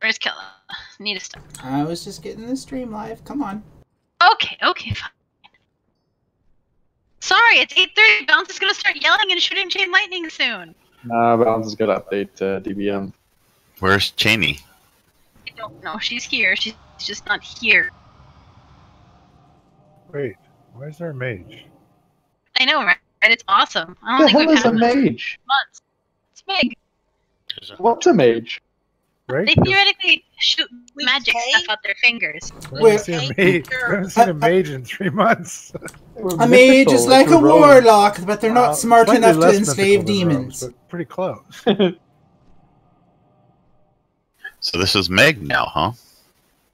Where's Kela? Need to stop. I was just getting the stream live. Come on. Okay, fine. Sorry, it's 8:30. Bounce is gonna start yelling and shooting chain lightning soon. Nah, Balance is gonna update DBM. Where's Cheney? I don't know. She's here. She's just not here. Wait, why is there a mage? I know, right? It's awesome. I don't The think hell we've is a had this in mage? months. It's big. What's a mage? Right? They theoretically shoot magic stuff out their fingers. We haven't seen a mage in 3 months. A mage is like a warlock, but they're not smart enough to enslave demons. But pretty close. So this is Meg now, huh?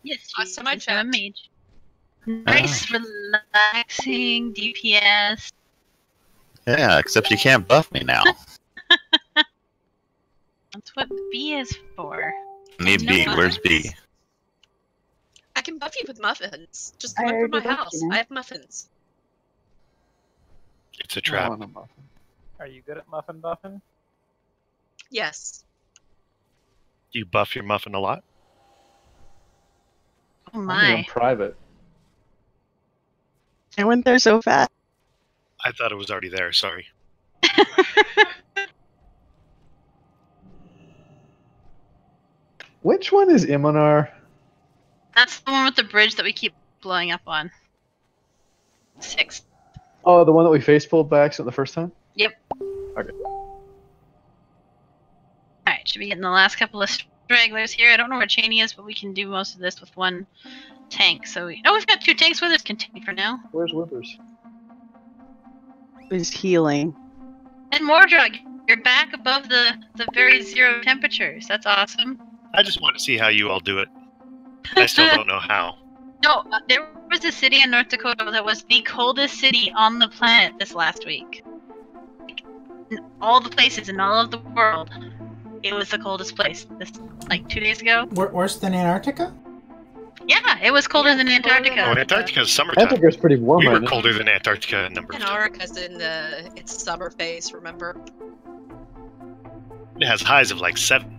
Yes, Awesome, I she's a mage. Nice, relaxing DPS. Yeah, except you can't buff me now. That's what B is for. Need B. Where's B? I can buff you with muffins. Just come up from my house. I have muffins. It's a trap. Are you good at muffin buffing? Yes. Do you buff your muffin a lot? Oh I'm my. in private. I went there so fast. I thought it was already there, sorry. Which one is Imonar? That's the one with the bridge that we keep blowing up on. 6. Oh, the one that we face pulled by accident the first time? Yep. Okay. Alright, should be getting the last couple of stragglers here. I don't know where Cheney is, but we can do most of this with one tank. So we've got 2 tanks with us. Continue for now. Where's Whippers? Is healing. And Mordrug, you're back above the very 0 temperatures. That's awesome. I just want to see how you all do it. I still don't know how. No, there was a city in North Dakota that was the coldest city on the planet this last week. In all the places in all of the world, it was the coldest place. This, like 2 days ago. Worse than Antarctica? Yeah, it was colder than Antarctica. Oh, Antarctica's summertime. Antarctica's pretty warm We right were now. colder than Antarctica in number of times. Antarctica's in its summer phase, remember? It has highs of like 7.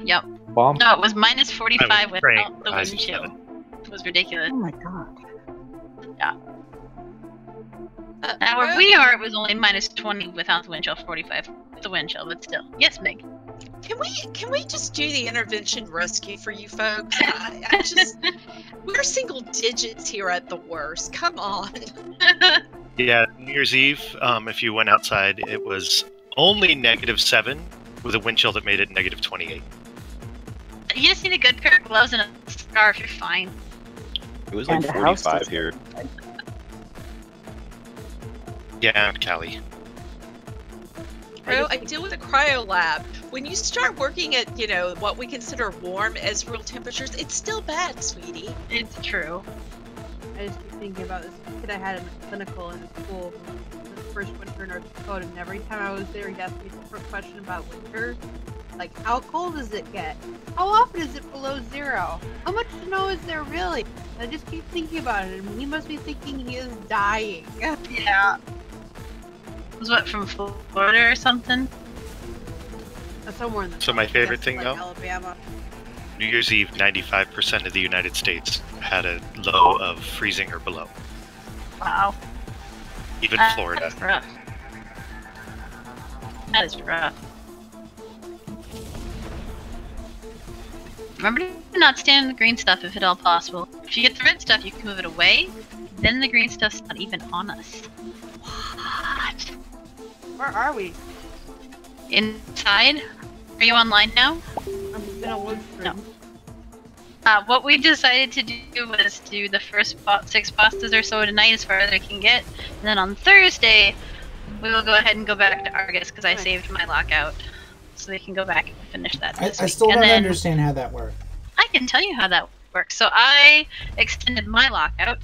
Yep. Bomb? No, it was minus 45 I was praying without the for highs wind of chill. 7. It was ridiculous. Oh my god. Yeah. Now where we are, it was only minus 20 without the wind chill, 45 with the wind chill, but still. Yes, Meg. Can we just do the intervention rescue for you folks? I just we're single digits here at the worst. Come on. Yeah, New Year's Eve, if you went outside, it was only -7 with a wind chill that made it -28. You just need a good pair of gloves and a scarf, you're fine. It was like And the house 45 is- here. Yeah, Callie. Bro, I deal with a cryo lab. When you start working at, what we consider warm as real temperatures, it's still bad, sweetie. It's true. I just keep thinking about this kid I had in the clinical in school the first winter in North Dakota, and every time I was there, he'd ask me the first question about winter. Like, how cold does it get? How often is it below 0? How much snow is there really? I just keep thinking about it, and he must be thinking he is dying. Yeah. Was what, from Florida or something? Somewhere in the So my south, favorite yes, thing, like though? Alabama. New Year's Eve, 95% of the United States had a low of freezing or below. Wow. Even Florida. That's rough. That is rough. Remember to not stand in the green stuff if at all possible. If you get the red stuff, you can move it away. Then the green stuff's not even on us. What? Where are we? Inside? Are you online now? I'm gonna look through. No. What we decided to do was do the first 6 pastas or so tonight as far as I can get. And then on Thursday, we will go ahead and go back to Argus because I saved my lockout. So they can go back and finish that I this week. still And don't then understand how that works. I can tell you how that works. So I extended my lockout.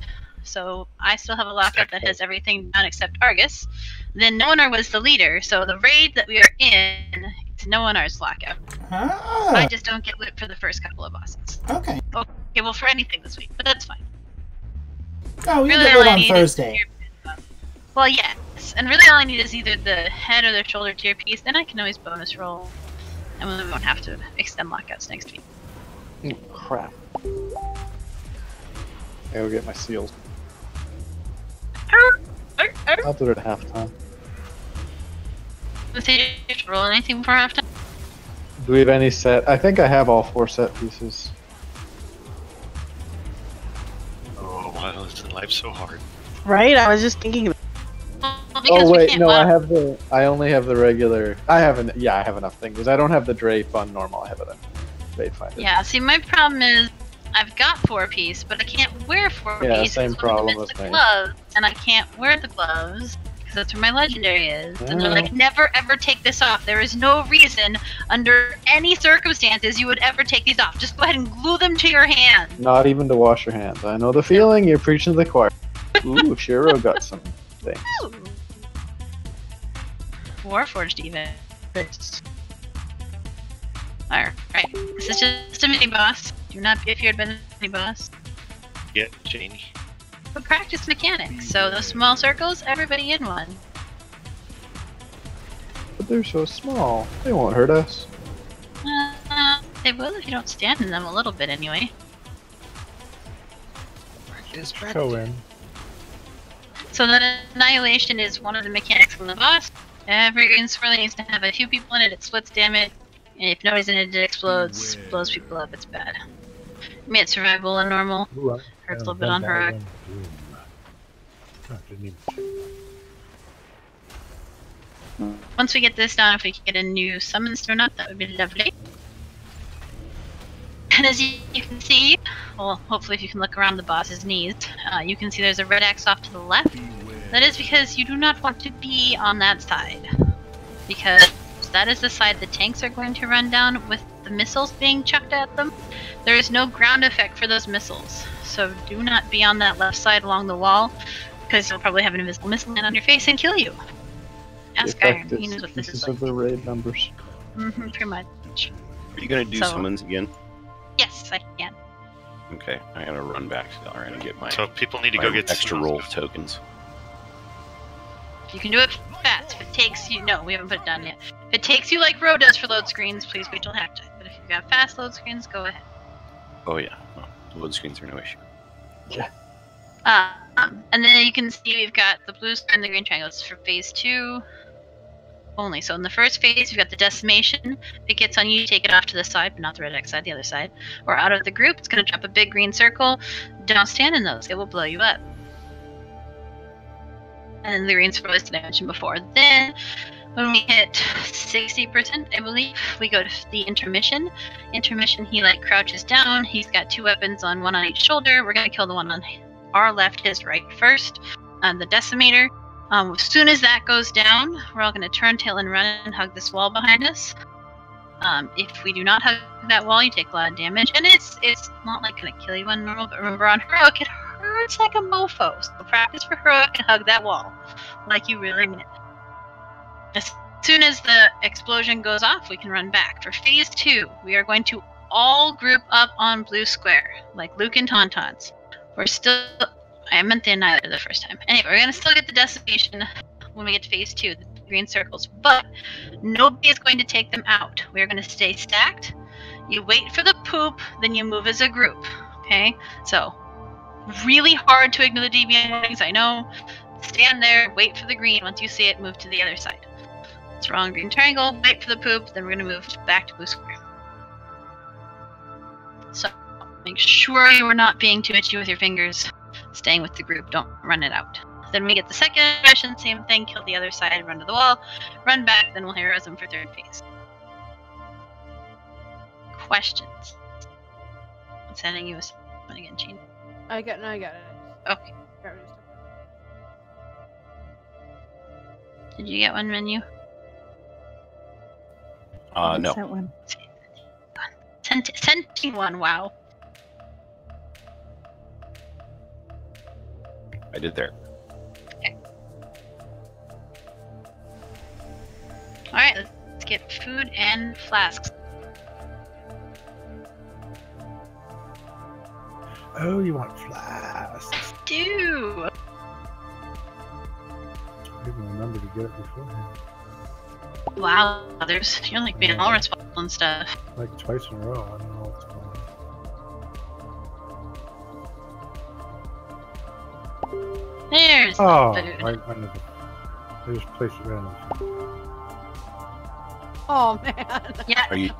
So I still have a lockout that has everything done except Argus. Then No One was the leader. So the raid that we are in, it's No One's lockout. Ah, I just don't get lit for the first couple of bosses. okay. Okay, well for anything this week, but that's fine. Oh, we Really did all it I on need is Thursday. Well, yes. And really all I need is either the head or the shoulder tier piece. Then I can always bonus roll. And we won't have to extend lockouts next week. Oh, crap. I gotta get my seals. I'll do it at halftime. Did you roll anything before halftime? Do we have any set? I think I have all 4 set pieces. Oh, why isn't life so hard? Right? I was just thinking. Oh wait, no, I only have the regular. I have enough things. I don't have the drape on normal. I have it on Fate Finder. Yeah, see, my problem is I've got 4-piece, but I can't wear 4-piece. Yeah, same problem with me. Gloves, and I can't wear the gloves because that's where my legendary is. And they're like, never ever take this off. There is no reason, under any circumstances, you would ever take these off. Just go ahead and glue them to your hand. Not even to wash your hands. I know the feeling. You're preaching to the choir. Ooh, Shiro got some things. Ooh. Warforged even. Alright, this is just a mini boss. Do not be feared by the mini boss. Yeah, Janie. But practice mechanics. So those small circles, everybody in one. But they're so small. They won't hurt us. They will if you don't stand in them a little bit anyway. Go in. So that annihilation is one of the mechanics from the boss. Every green swirl needs to have a few people in it. It splits damage. And if nobody's in it, it explodes, blows people up. It's bad. I mean, it's survival and normal. Ooh, Hurts a little bit on heroic. Once we get this done, if we can get a new summon stone up, that would be lovely. And as you can see, well, hopefully if you can look around the boss's knees, you can see there's a red X off to the left. That is because you do not want to be on that side. Because that is the side the tanks are going to run down with the missiles being chucked at them. There is no ground effect for those missiles. So do not be on that left side along the wall, because you'll probably have an invisible missile land on your face and kill you. Ask Iron, he knows what this is like. Of the raid numbers. Pretty much. Are you gonna do summons again? Yes, I can. Okay, I gotta run back to Alright and get my. So people need to go get extra roll of tokens. You can do it fast. If it takes you, no, we haven't put it down yet. If it takes you like Ro does for load screens, please wait till halftime. But if you've got fast load screens, go ahead. Oh yeah, load screens are no issue. Yeah. And then you can see we've got the blue square and the green triangles for phase 2 only. So in the first phase, you've got the decimation. If it gets on you, take it off to the side, but not the red X side, the other side. Or out of the group, it's going to drop a big green circle. Don't stand in those, it will blow you up. And then the green swirl as I mentioned before. Then, when we hit 60%, I believe, we go to the intermission. Intermission, he like crouches down. He's got 2 weapons on, one on each shoulder. We're going to kill the one on our left, his right first. The decimator. As soon as that goes down, we're all going to turn tail and run and hug this wall behind us. If we do not hug that wall, you take a lot of damage. And it's not like going to kill you on normal, but remember on heroic, it hurts like a mofo. So practice for heroic and hug that wall. Like you really mean it. As soon as the explosion goes off, we can run back. For phase 2, we are going to all group up on blue square, like Luke and Tauntauns. We're still... I meant the Annihilator the first time. Anyway, we're going to still get the decimation when we get to phase 2, the green circles. But nobody is going to take them out. We are going to stay stacked. You wait for the poop, then you move as a group. Okay? So, really hard to ignore the deviant warnings, I know. Stand there, wait for the green. Once you see it, move to the other side. It's wrong green triangle, wait for the poop, then we're going to move back to blue square. So, make sure you are not being too itchy with your fingers. Staying with the group, don't run it out. Then we get the second mission, same thing, kill the other side, run to the wall, run back, then we'll heroism for third phase. Questions? I'm sending you a summon again, Gene. I got it. Okay. Did you get one menu? No. Sent one. Sent one, wow. I did there. Okay. Alright, let's get food and flasks. Oh, you want flasks? Do! I didn't remember to get it beforehand. Wow, you're like being all responsible and stuff. Like twice in a row. I don't know what's going on. There's Oh, the food. right under the. I just placed it right on the food. Oh man. Yeah. Are you?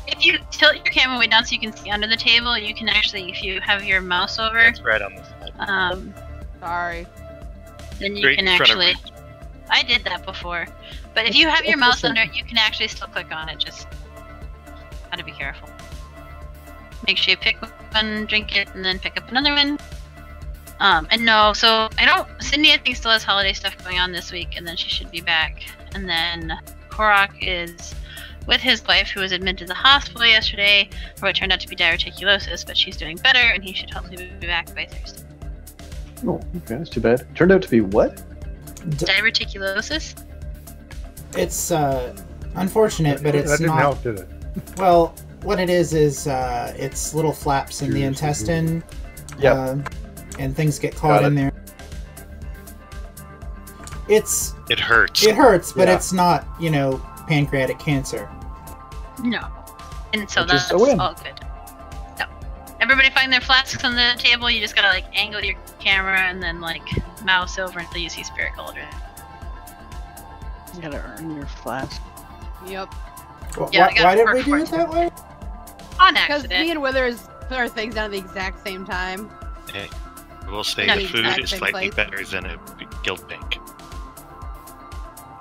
If you tilt your camera way down so you can see under the table, you can actually, if you have your mouse over, It's right on the side. Sorry. then you Straight can in front of actually. I did that before, but if you have your mouse under it, you can actually still click on it. Just gotta be careful. Make sure you pick one, drink it, and then pick up another one. And no, so I don't. Cindy, I think, still has holiday stuff going on this week, and then she should be back. And then Korok is with his wife, who was admitted to the hospital yesterday for what turned out to be diverticulosis, but she's doing better, and he should hopefully be back by Thursday. Oh, okay, that's too bad. Turned out to be what? Diverticulosis? It's unfortunate, but it's that didn't not. help, did it? Well, what it is it's little flaps in the intestine. Yep. And things get caught in there. It hurts. It hurts, but it's not, pancreatic cancer. No. And so Which is that's a win. all good. So, everybody find their flasks on the table. You just gotta, angle your camera and then, mouse over until you see Spirit Cauldron. You gotta earn your flask. Yep. Yeah, Why did we do it that way? On Because accident. me and Withers put our things down at the exact same time. Hey, I will say No, the the food exact is same slightly place. better than a guild bank.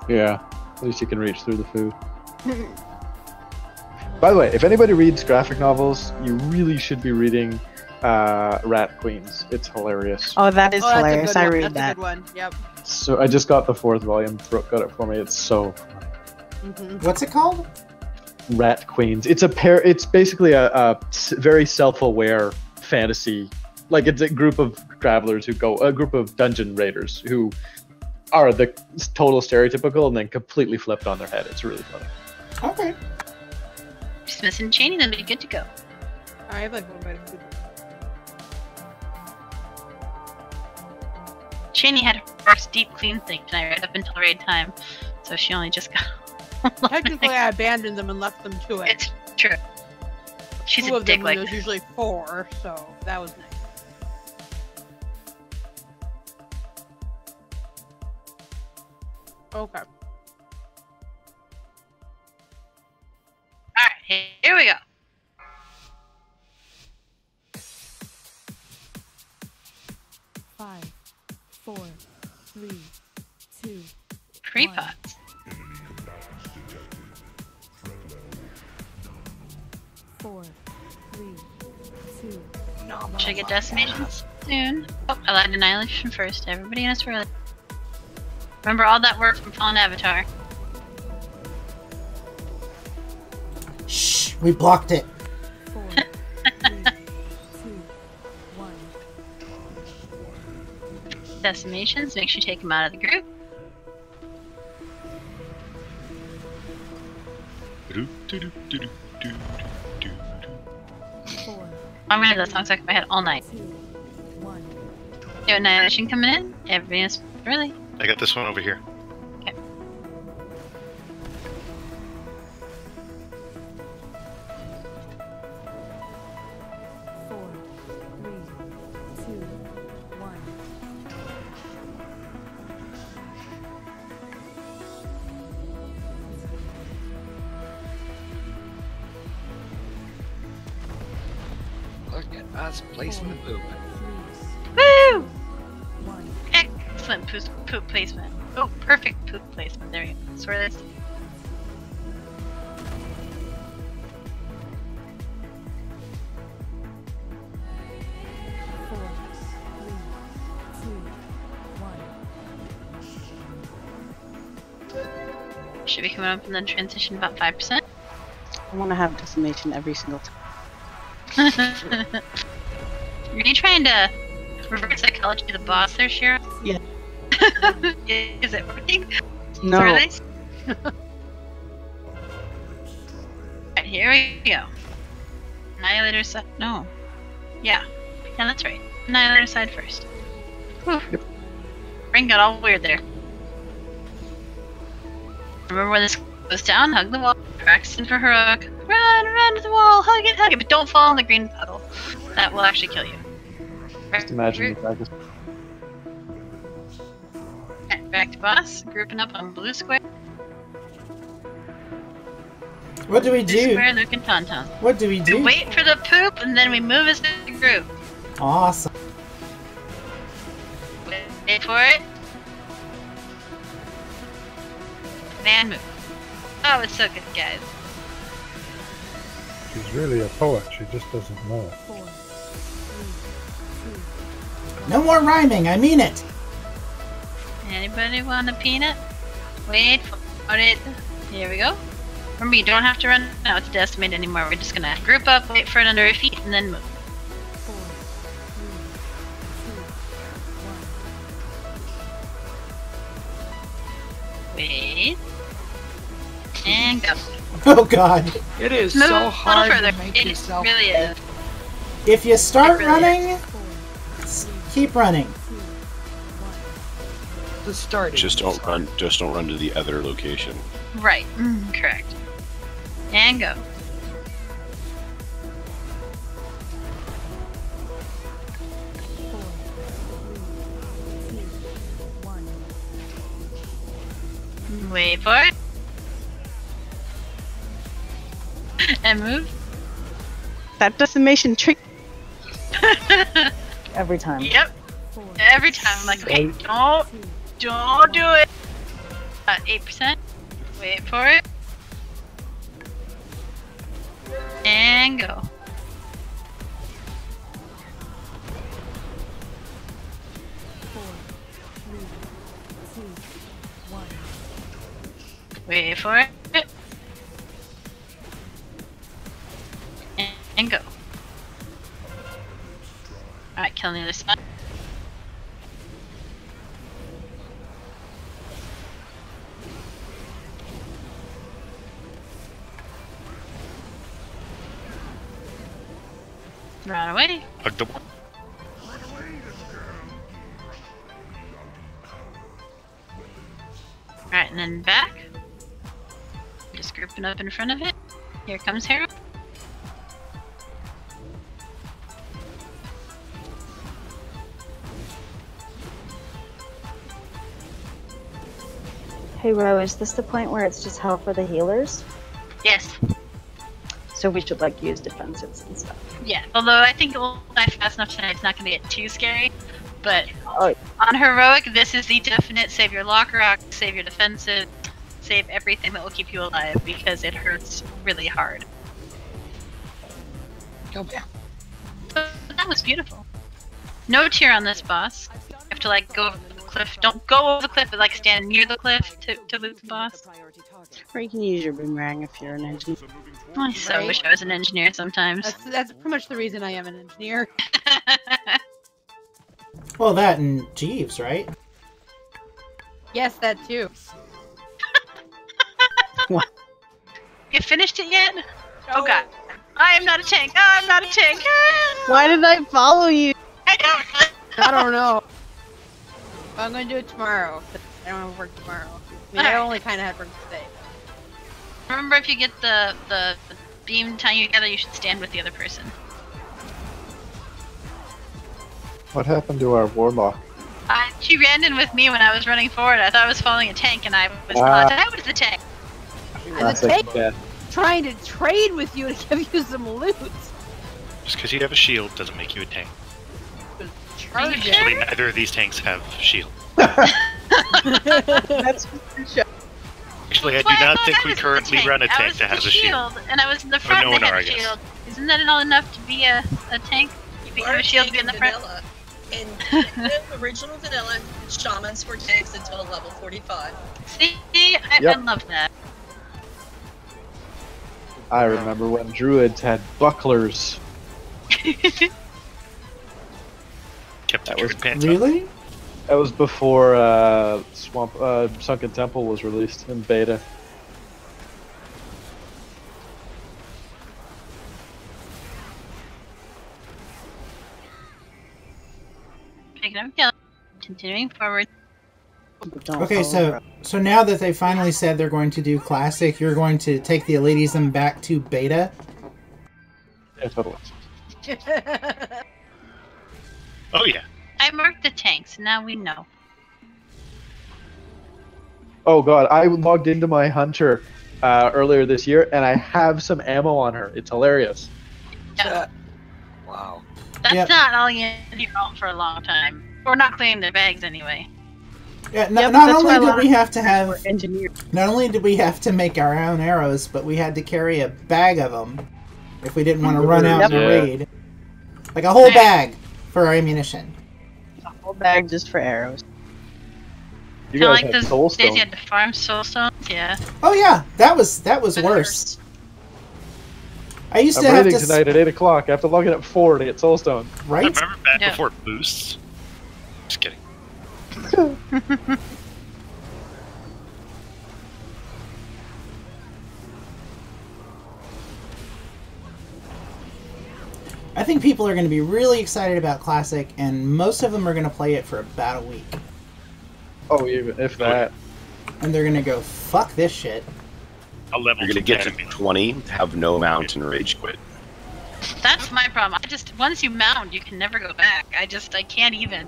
Yeah. At least you can reach through the food. By the way, if anybody reads graphic novels, you really should be reading Rat Queens. It's hilarious. Oh, that is Oh, that's a hilarious. good I one. read That's that. a good one. Yep. So I just got the 4th volume. Brooke got it for me. It's so fun. What's it called? Rat Queens. It's a pair. It's basically a very self-aware fantasy. It's a group of travelers who go, a group of dungeon raiders who are the total stereotypical and then completely flipped on their head. It's really funny. Okay. Just missing Cheney, then be good to go. I have one bite of food. Cheney had her first deep clean thing tonight, right up until raid time, so she only just got. Technically, I abandoned them and left them to it. It's true. She's Two a of dick them, like there's usually 4, so that was nice. Okay. Alright, here we go. Five, 4, 3, 2. Pre-pots. 4, 3, 2. Should I get decimations soon? Oh, I lied annihilation first. Everybody in us early. Remember all that work from Fallen Avatar. Shh, we blocked it. 4, 3, 2, 1. Decimations, make sure you take them out of the group. I'm gonna have that song stuck in my head all night. 2, 1. New annihilation coming in. Everybody in us early. I got this one over here. Okay. Four, 3, 2, 1. Look at us placing the poop. Woo! 1. Excellent poop placement. Oh, perfect poop placement. There we go. That's where this. Four, 3, 2, 1. Should be coming up in the transition about 5%. I want to have decimation every single time. Are you trying to reverse psychology of the boss there, Shira? Yeah. Is it working? No. Alright, here we go. Annihilator side. No. Yeah. Yeah, that's right. Annihilator side first. Whew. Yep. Brain got all weird there. Remember when this goes down? Hug the wall. Practicing for Heroic. Run to the wall. Hug it, but don't fall in the green puddle. That will actually kill you. Just imagine the practice. Back to boss, grouping up on blue square. What do we Blue do? square, Luke and Tauntaun. What do we We do? wait for the poop, and then we move as a group. Awesome. Wait for it. And move. Oh, it's so good, guys. She's really a poet. She just doesn't know it. 4, 3, 2, No more rhyming, I mean it. Anybody want a peanut? Wait for it. Here we go. Remember, you don't have to run out to decimate anymore. We're just gonna group up, wait for it under our feet, and then move. 4, 3, 2, 1. Wait. And go. Oh god. It is Move so a little hard further. to make It yourself. really is. If you start It really running, keep running. The start. Just don't run. Just don't run to the other location. Right. Correct. And go. 4, 3, 2, 1. Wait for it. And move. That decimation trick. Every time. Yep. 4, Every time. I'm like, okay, don't do it. 8%. Wait for it. And go. 4, 3, 2, 1. Wait for it. And go. Alright, kill the other side. Run away. Alright, and then back. Just grouping up in front of it. Here comes Harold. Hey Ro, is this the point where it's just hell for the healers? Yes. So we should like use defensives and stuff. Yeah, although I think we'll die fast enough tonight, it's not going to get too scary. But Oh, on heroic, this is the definite save your lock rock, save your defensive, save everything that will keep you alive because it hurts really hard. Go back. But that was beautiful. No tier on this boss. You have to like go over the cliff. Don't go over the cliff, but like stand near the cliff to loot the boss. Or you can use your boomerang if you're an engineer. I so wish I was an engineer sometimes. That's pretty much the reason I am an engineer. Well, that and Jeeves, right? Yes, that too. You finished it yet? Oh god. I am not a tank. I'm not a tank. Why did I follow you? I don't know. I'm gonna do it tomorrow. I don't have work tomorrow. I mean, I only kind of had work today. Remember, if you get the beam tying you together, you should stand with the other person. What happened to our warlock? She ran in with me when I was running forward. I thought I was following a tank, and I was not. I was the tank. And the tank trying to trade with you to give you some loot. Just because you have a shield doesn't make you a tank. Charge Actually, neither of these tanks have shield. That's Actually, I do not think we currently run a tank that has a shield. And I was in the front no that one had are, a I guess. shield. Isn't that all enough to be a tank? You become a shield to be in the front? Vanilla. In original vanilla, shamans were tanks until level 45. See? I Yep. love that. I remember when druids had bucklers. Kept the That was druid pants up. Really? That was before Sunken Temple was released in beta. Picking up kill. Continuing forward. Okay, so now that they finally said they're going to do classic, you're going to take the elitism back to beta. Yeah, totally. Oh yeah. I marked the tanks. Now we know. Oh god, I logged into my hunter earlier this year, and I have some ammo on her. It's hilarious. Yeah. Wow. That's not all you need for a long time. Or not cleaning their bags anyway. Yeah, not only did we have to have not only did we have to make our own arrows, but we had to carry a bag of them if we didn't want to run out in a raid. Like a whole bag for our ammunition. A whole bag just for arrows. You guys like had those soul days stone. you had to farm soul stones, yeah. Oh yeah, that was worse. I used to I'm have raiding to tonight at 8 o'clock. I have to log in at 4 to get soulstone. Right? I remember back before boosts. Just kidding. I think people are going to be really excited about Classic, and most of them are going to play it for about a week. Oh, even if that. And they're going to go, fuck this shit. A level You're going to get to 20, have no mount, and rage quit. That's my problem. Once you mount, you can never go back. I can't even.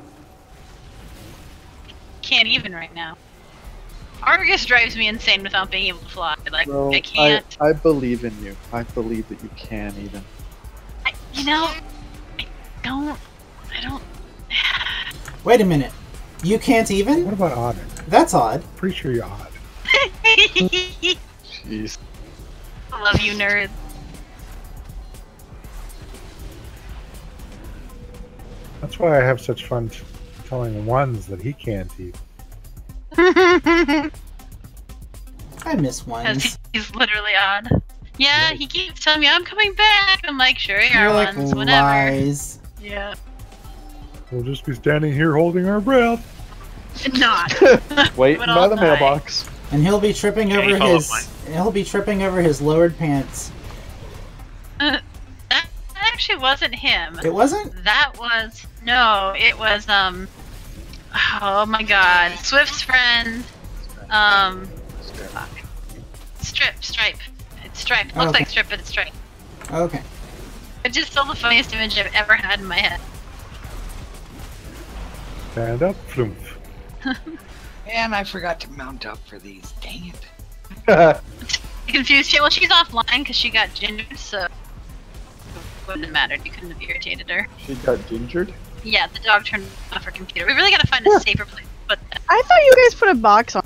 Can't even right now. Argus drives me insane without being able to fly. Like, Bro, I can't. I believe in you. I believe that you can even. I don't. Wait a minute. You can't even? What about odd? That's odd. Pretty sure you're odd. Jeez. I love you, nerd. That's why I have such fun telling ones that he can't even. I miss ones. Because he's literally odd. Yeah, he keeps telling me I'm coming back. I'm like, sure you You're are, like, ones, whatever. lies. Yeah. We'll just be standing here holding our breath. Not. Waiting But by I'll the die. mailbox. And he'll be tripping over follow his. mine. He'll be tripping over his lowered pants. That actually wasn't him. It wasn't? That was it was oh my god, Swift's friend. Fuck. Stripe. It's Stripe. Looks Okay. like Strip, but it's Stripe. Okay. It's just still the funniest image I've ever had in my head. Stand up, flumph. And I forgot to mount up for these. Dang it. Confused. Well, she's offline because she got gingered, so it wouldn't have mattered. You couldn't have irritated her. She got gingered? Yeah, the dog turned off her computer. We really gotta find a safer place to put that. I thought you guys put a box on.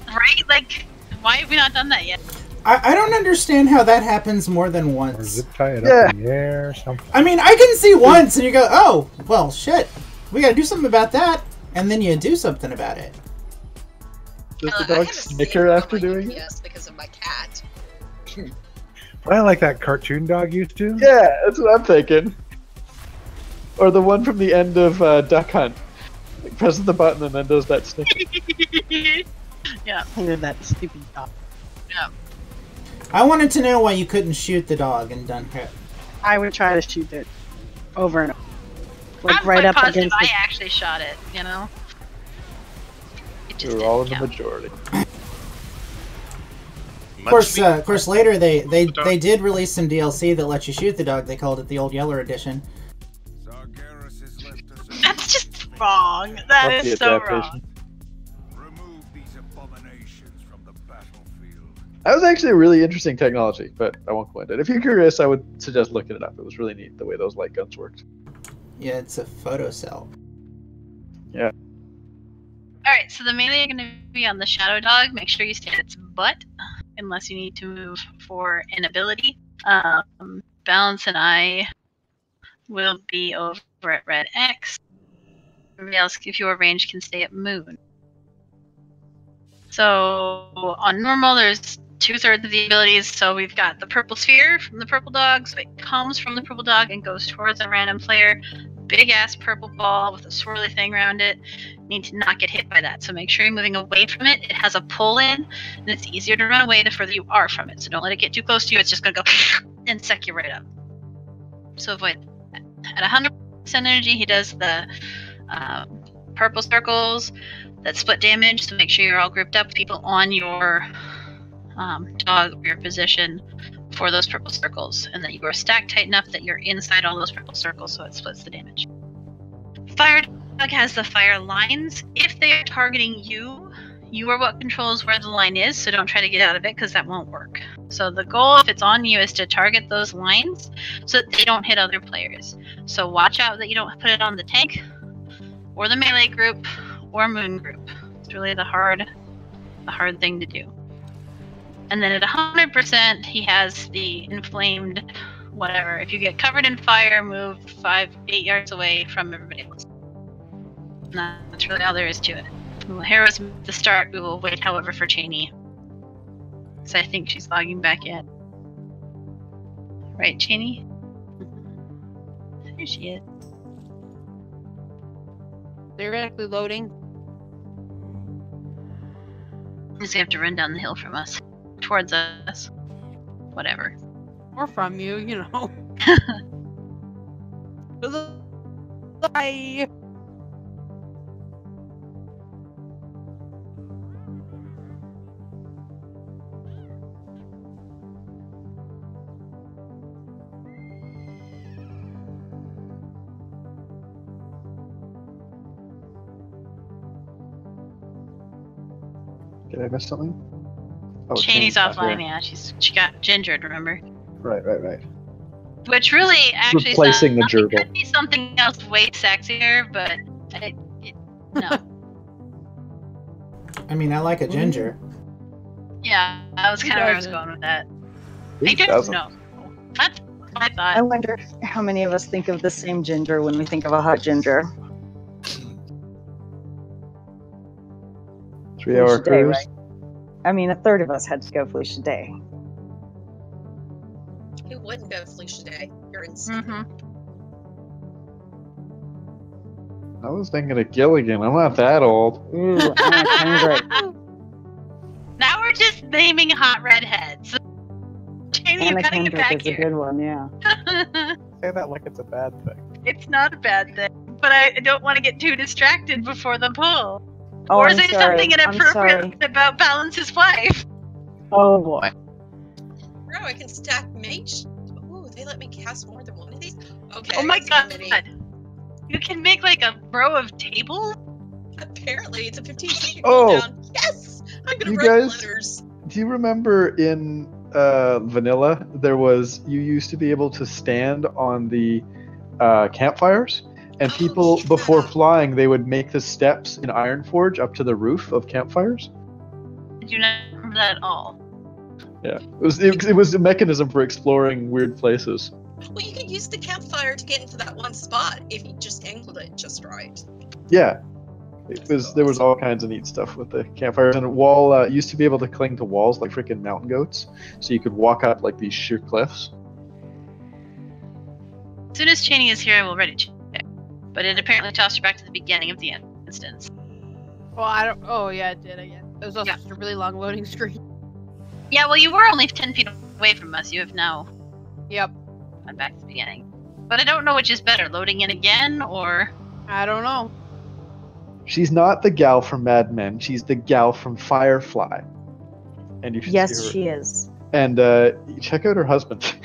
Right? Like, why have we not done that yet? I don't understand how that happens more than Or once. zip tie it up in the air or something. I mean, I can see once and you go, oh, well, shit. We gotta do something about that. And then you do something about it. Does the dog snicker after doing it? Yes, because of my cat. Well, like that cartoon dog used to. Yeah, that's what I'm thinking. Or the one from the end of Duck Hunt. Like, presses the button and then does that snicker. Yeah. You're that stupid dog. Yeah. I wanted to know why you couldn't shoot the dog in Dunkirk. I would try to shoot it over and over. Like I'm right quite up positive against I the... actually shot it, you know? It just We're all in didn't the count. majority. Of course, later they did release some DLC that lets you shoot the dog. They called it the Old Yeller Edition. That's just wrong. That Love the is so adaptation. wrong. That was actually a really interesting technology, but I won't go into it. If you're curious, I would suggest looking it up. It was really neat the way those light guns worked. Yeah, it's a photo cell. Yeah. Alright, so the melee are going to be on the Shadow Dog. Make sure you stay at its butt, unless you need to move for an ability. Balance and I will be over at Red X. Everybody else, if you are ranged, can stay at Moon. So, on normal, there's 2/3 of the abilities. So we've got the purple sphere from the purple dog. So it comes from the purple dog and goes towards a random player. Big ass purple ball with a swirly thing around it. You need to not get hit by that. So make sure you're moving away from it. It has a pull in, and it's easier to run away the further you are from it. So don't let it get too close to you. It's just gonna go and suck you right up. So avoid that. At 100% energy, he does the purple circles that split damage. So make sure you're all grouped up with people on your dog or your position for those purple circles, and that you are stacked tight enough that you're inside all those purple circles, so it splits the damage. Fire dog has the fire lines. If they are targeting you, you are what controls where the line is, so don't try to get out of it because that won't work. So the goal, if it's on you, is to target those lines so that they don't hit other players. So watch out that you don't put it on the tank, or the melee group, or moon group. It's really the hard thing to do. And then at 100%, he has the inflamed whatever. If you get covered in fire, move 8 yards away from everybody else. And that's really all there is to it. Well, Harrow's the start. We will wait, however, for Cheney. So I think she's logging back in. Right, Cheney? There she is. Theoretically loading. Just have to run down the hill from us. Towards us. Whatever. Or from you, you know. Bye. Did I miss something? Oh, Cheney's not offline, here. yeah. She got gingered, remember? Right. Which really, actually, Replacing the it gerbil. could be something else way sexier, but no. I mean, I like a ginger. Yeah, that was kind of where I was going with that. I don't doesn't? know. That's what I thought. I wonder how many of us think of the same ginger when we think of a hot ginger. 3-hour Felicia Day, cruise. right? I mean, a third of us had to go Felicia Day. Who wouldn't go Felicia Day? You're insane. I was thinking of Gilligan. I'm not that old. Ooh, I'm hungry. Now we're just naming hot redheads. Cheney, you Anna gotta get Kendrick back is a here. good one, yeah. Say that like it's a bad thing. It's not a bad thing, but I don't want to get too distracted before the pull. Oh, or I'm say sorry. something I'm inappropriate sorry. about Balance's wife. Oh boy. Bro, I can stack mage. Ooh, they let me cast more than one of these? Okay. Oh my it's god. many. You can make like a row of tables? Apparently, it's a 15-second Oh. cooldown. Yes! I'm gonna You write guys- letters. Do you remember in Vanilla, you used to be able to stand on the campfires? And people, before flying, they would make the steps in Ironforge up to the roof of campfires? I do not remember that at all. Yeah. It was a mechanism for exploring weird places. Well, you could use the campfire to get into that one spot if you just angled it just right. Yeah. There was all kinds of neat stuff with the campfires. And wall used to be able to cling to walls like freaking mountain goats. So you could walk up like these sheer cliffs. As soon as Cheney is here, I will ready check. But it apparently tossed her back to the beginning of the instance. Well, I don't. Oh, yeah, it did, I guess. It was also just a really long loading screen. Yeah, well, you were only 10 feet away from us. You have now Yep. gone back to the beginning. But I don't know which is better, loading in again or... I don't know. She's not the gal from Mad Men. She's the gal from Firefly. And you should Yes, see her. she is. And check out her husband.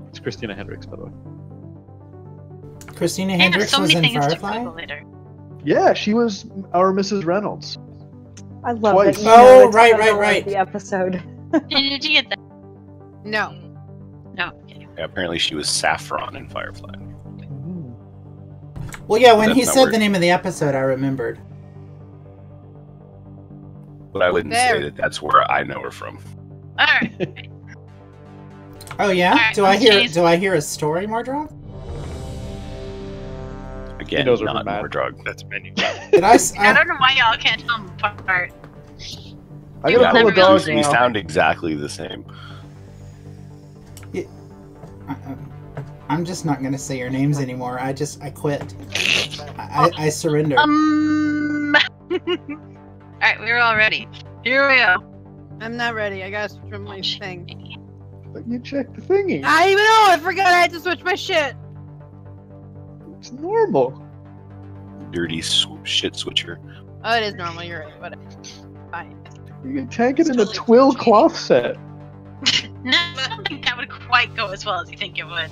It's Christina Hendricks, by the way. Christina Man, Hendricks so was many in things to Firefly? Google later. Yeah, she was our Mrs. Reynolds. I love Twice. that. You Oh, know the right, title of right. The episode. Did you get that? No. No. Okay. Yeah, apparently she was Saffron in Firefly. Well, yeah, when That's he not said weird. the name of the episode, I remembered. But I wouldn't There. say that that's where I know her from. Alright. Oh yeah? Alright, Do I hear Cheney's- do I hear a story, Mordrov? Again, knows her not from Mad. more drug. That's menu. Did I I don't know why y'all can't tell them apart. I You gotta will pull a never know. dog We now. sound exactly the same. I'm just not gonna say your names anymore. I quit. I surrender. Alright, we're all ready. Here we go. I'm not ready. I gotta switch my thing. But you checked the thingy. I even know. I forgot I had to switch my shit. It's normal. Dirty shit switcher. Oh, it is normal. You're right. Whatever. Fine. You can tank it in a twill cloth set. No, I don't think that would quite go as you think it would.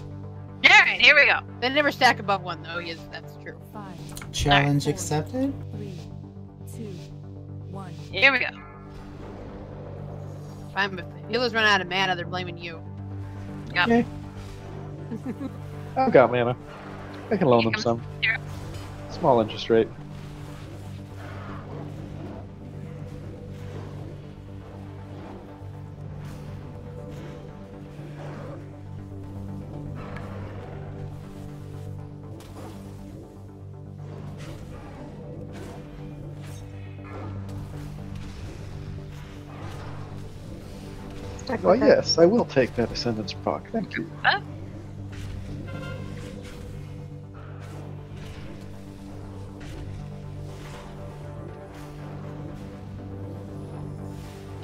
Alright, here we go. They never stack above one, though. Yes, that's true. 5, Challenge accepted. 3, 2, 1. Here we go. Fine, if the healers run out of mana, they're blaming you. Yep. Okay. I've got mana. I can loan them some. Here. Small interest rate. Oh yes, I will take that Ascendance proc. Thank you. When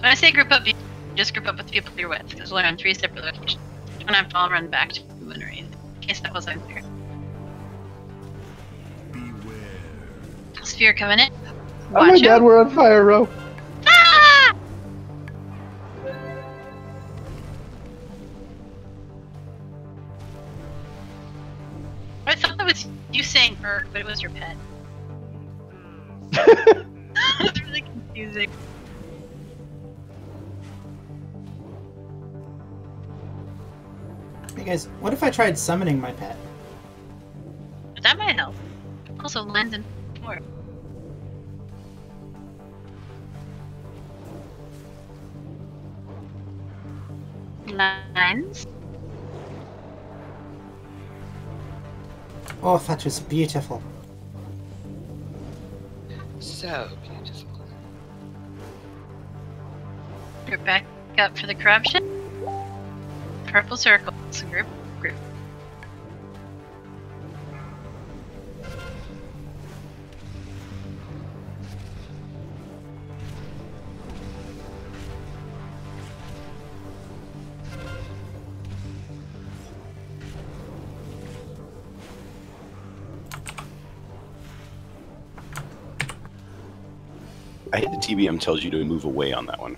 I say group up, you just group up with people you're with, because we're on 3 separate locations. You don't have to all run back to Winery, in case that wasn't clear. Sphere coming in. Oh my god, we're on fire, Ro. Ah! I thought that was you saying "er," but it was your pet. It's really confusing. Hey guys, what if I tried summoning my pet? That might help. Also, lands in 4. Lines. Oh, that was beautiful. So beautiful. Group back up for the corruption. Purple circle. So group. I hit the TBM tells you to move away on that one.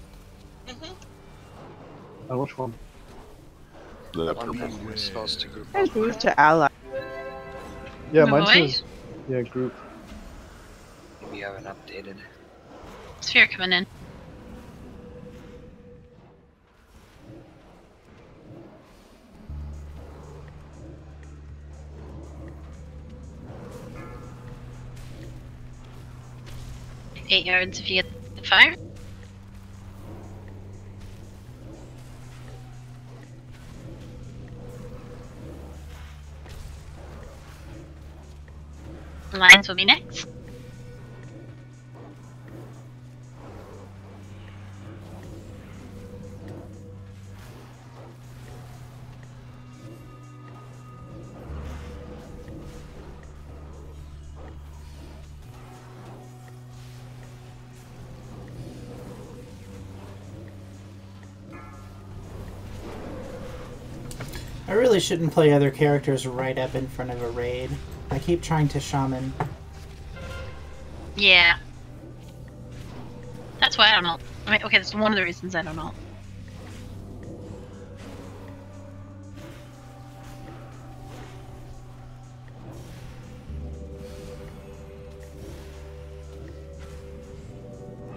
Oh, which one? The One purple. we're supposed to group I up. moved to ally. Yeah, Move mine away? says. Yeah, group. Maybe you haven't updated. Sphere coming in. Eight yards if you get the fire. Lines will be next. I really shouldn't play other characters right up in front of a raid. I keep trying to shaman. Yeah. That's why I don't know. I mean, okay, that's one of the reasons I don't know.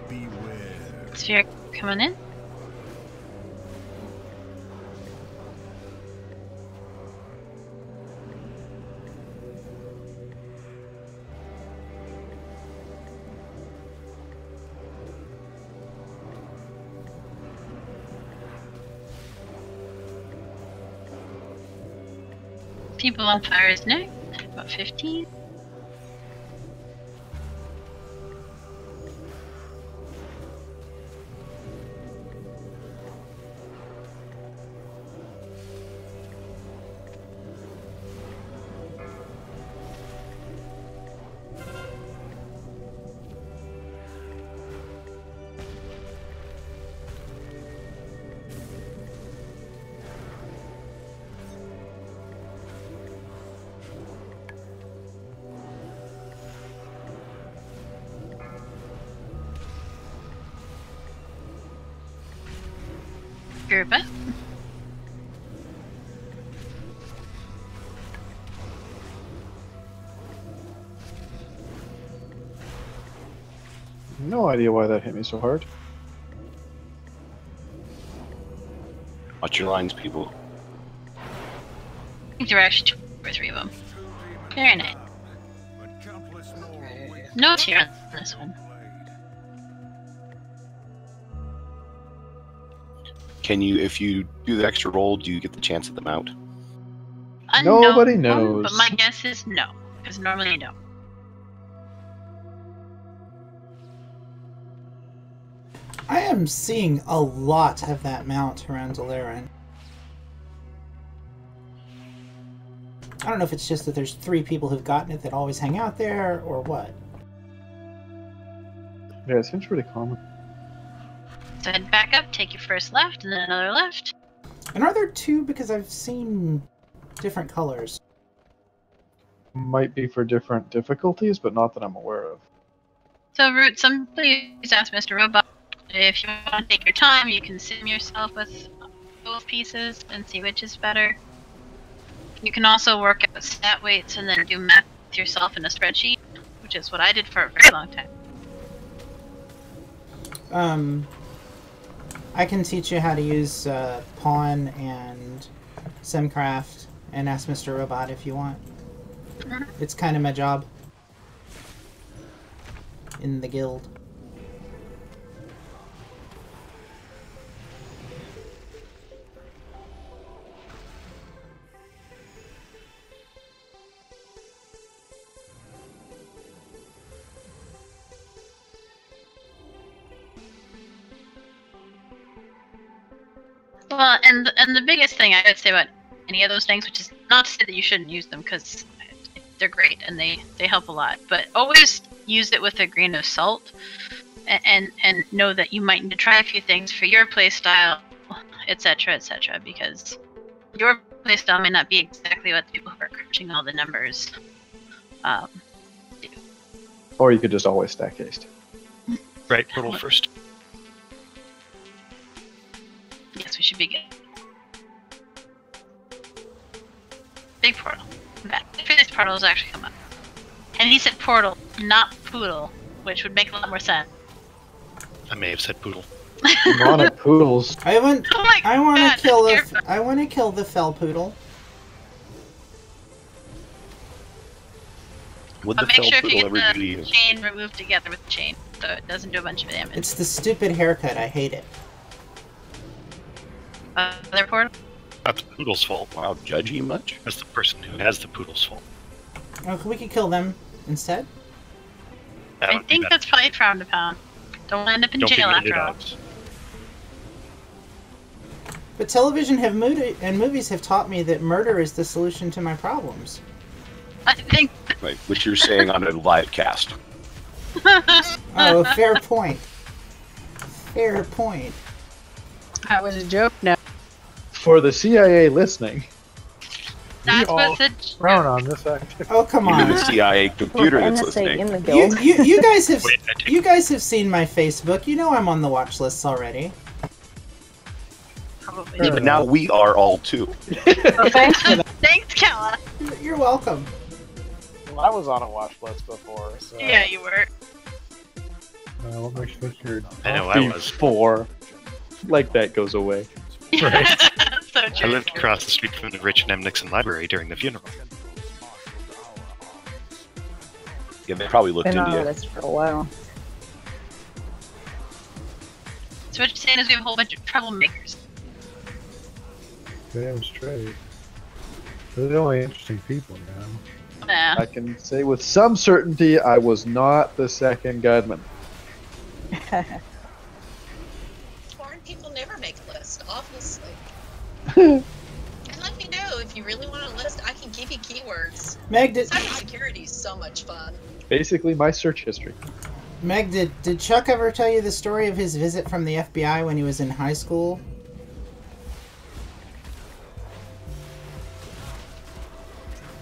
Beware. Sphere coming in. People on fire is next. About 15. Group up. no idea why that hit me so hard. Watch your lines, people. I think there were actually 2 or 3 of them. Very nice. No tear on this one. Can you, if you do the extra roll, do you get the chance at the mount? Nobody knows. But my guess is no, because normally you don't. I am seeing a lot of that mount around Dalaran. I don't know if it's just that there's 3 people who've gotten it that always hang out there, or what. Yeah, it seems pretty common. So head back up, take your first left, and then another left. And are there 2? Because I've seen different colors. Might be for different difficulties, but not that I'm aware of. So, Root, somebody asked Mr. Robot if you want to take your time, you can sim yourself with both pieces and see which is better. You can also work out stat weights and then do math yourself in a spreadsheet, which is what I did for a very long time. I can teach you how to use Pawn and Simcraft and ask Mr. Robot if you want. It's kind of my job in the guild. Well, and the biggest thing I would say about any of those things, which is not to say that you shouldn't use them, because they're great and they help a lot, but always use it with a grain of salt, and know that you might need to try a few things for your playstyle, etc., etc., because your playstyle may not be exactly what the people who are crunching all the numbers do. Or you could just always stack haste. Right, portal first. Yes, we should be good. Big portal. Back. For these portals actually come up. And he said portal, not poodle, which would make a lot more sense. I may have said poodle. Demonic poodles. I want God, to kill I want to kill the fell poodle. Would But the make fell sure if you poodle get ever do the you? chain removed together with the chain, so it doesn't do a bunch of damage. It's the stupid haircut. I hate it. Other portal? Not the poodle's fault. Wow, judgy much? That's the person who has the poodle's fault. Oh, we could kill them instead. I think that's probably frowned upon. Don't end up in jail after all. But television and movies have taught me that murder is the solution to my problems. I think. Right, which you're saying on a live cast. Oh, fair point. Fair point. That was a joke now. For the CIA listening. That's what's a thrown on this activity. Oh, come on. Even the CIA computer that's listening. You guys have seen my Facebook. You know I'm on the watch lists already. Yeah, but now we are all too. Well, thanks for that. Thanks, Kela. You're welcome. Well, I was on a watch list before, so... Yeah, you were. What makes you think you're... I know I was. Before. Like that goes away. Right. So I lived across the street from the Richard M. Nixon Library during the funeral. Yeah, they probably looked Been into on you. this for a while. So what you're saying is we have a whole bunch of troublemakers. Damn straight. They're the only interesting people now. Yeah. I can say with some certainty I was not the second gunman. Foreign people never make a list, obviously. And let me know if you really want a list. I can give you keywords. Meg, did Cybersecurity is so much fun. Basically my search history. Meg, did Chuck ever tell you the story of his visit from the FBI when he was in high school?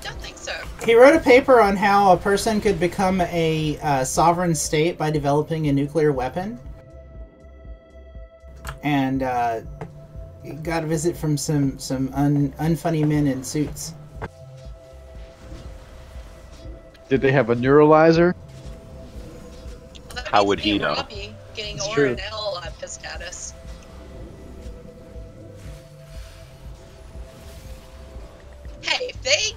Don't think so. He wrote a paper on how a person could become a sovereign state by developing a nuclear weapon. And he got a visit from some unfunny men in suits. Did they have a neuralizer? Well, that How would he know? Robbie getting It's or true. and L pissed at us. Hey, if they,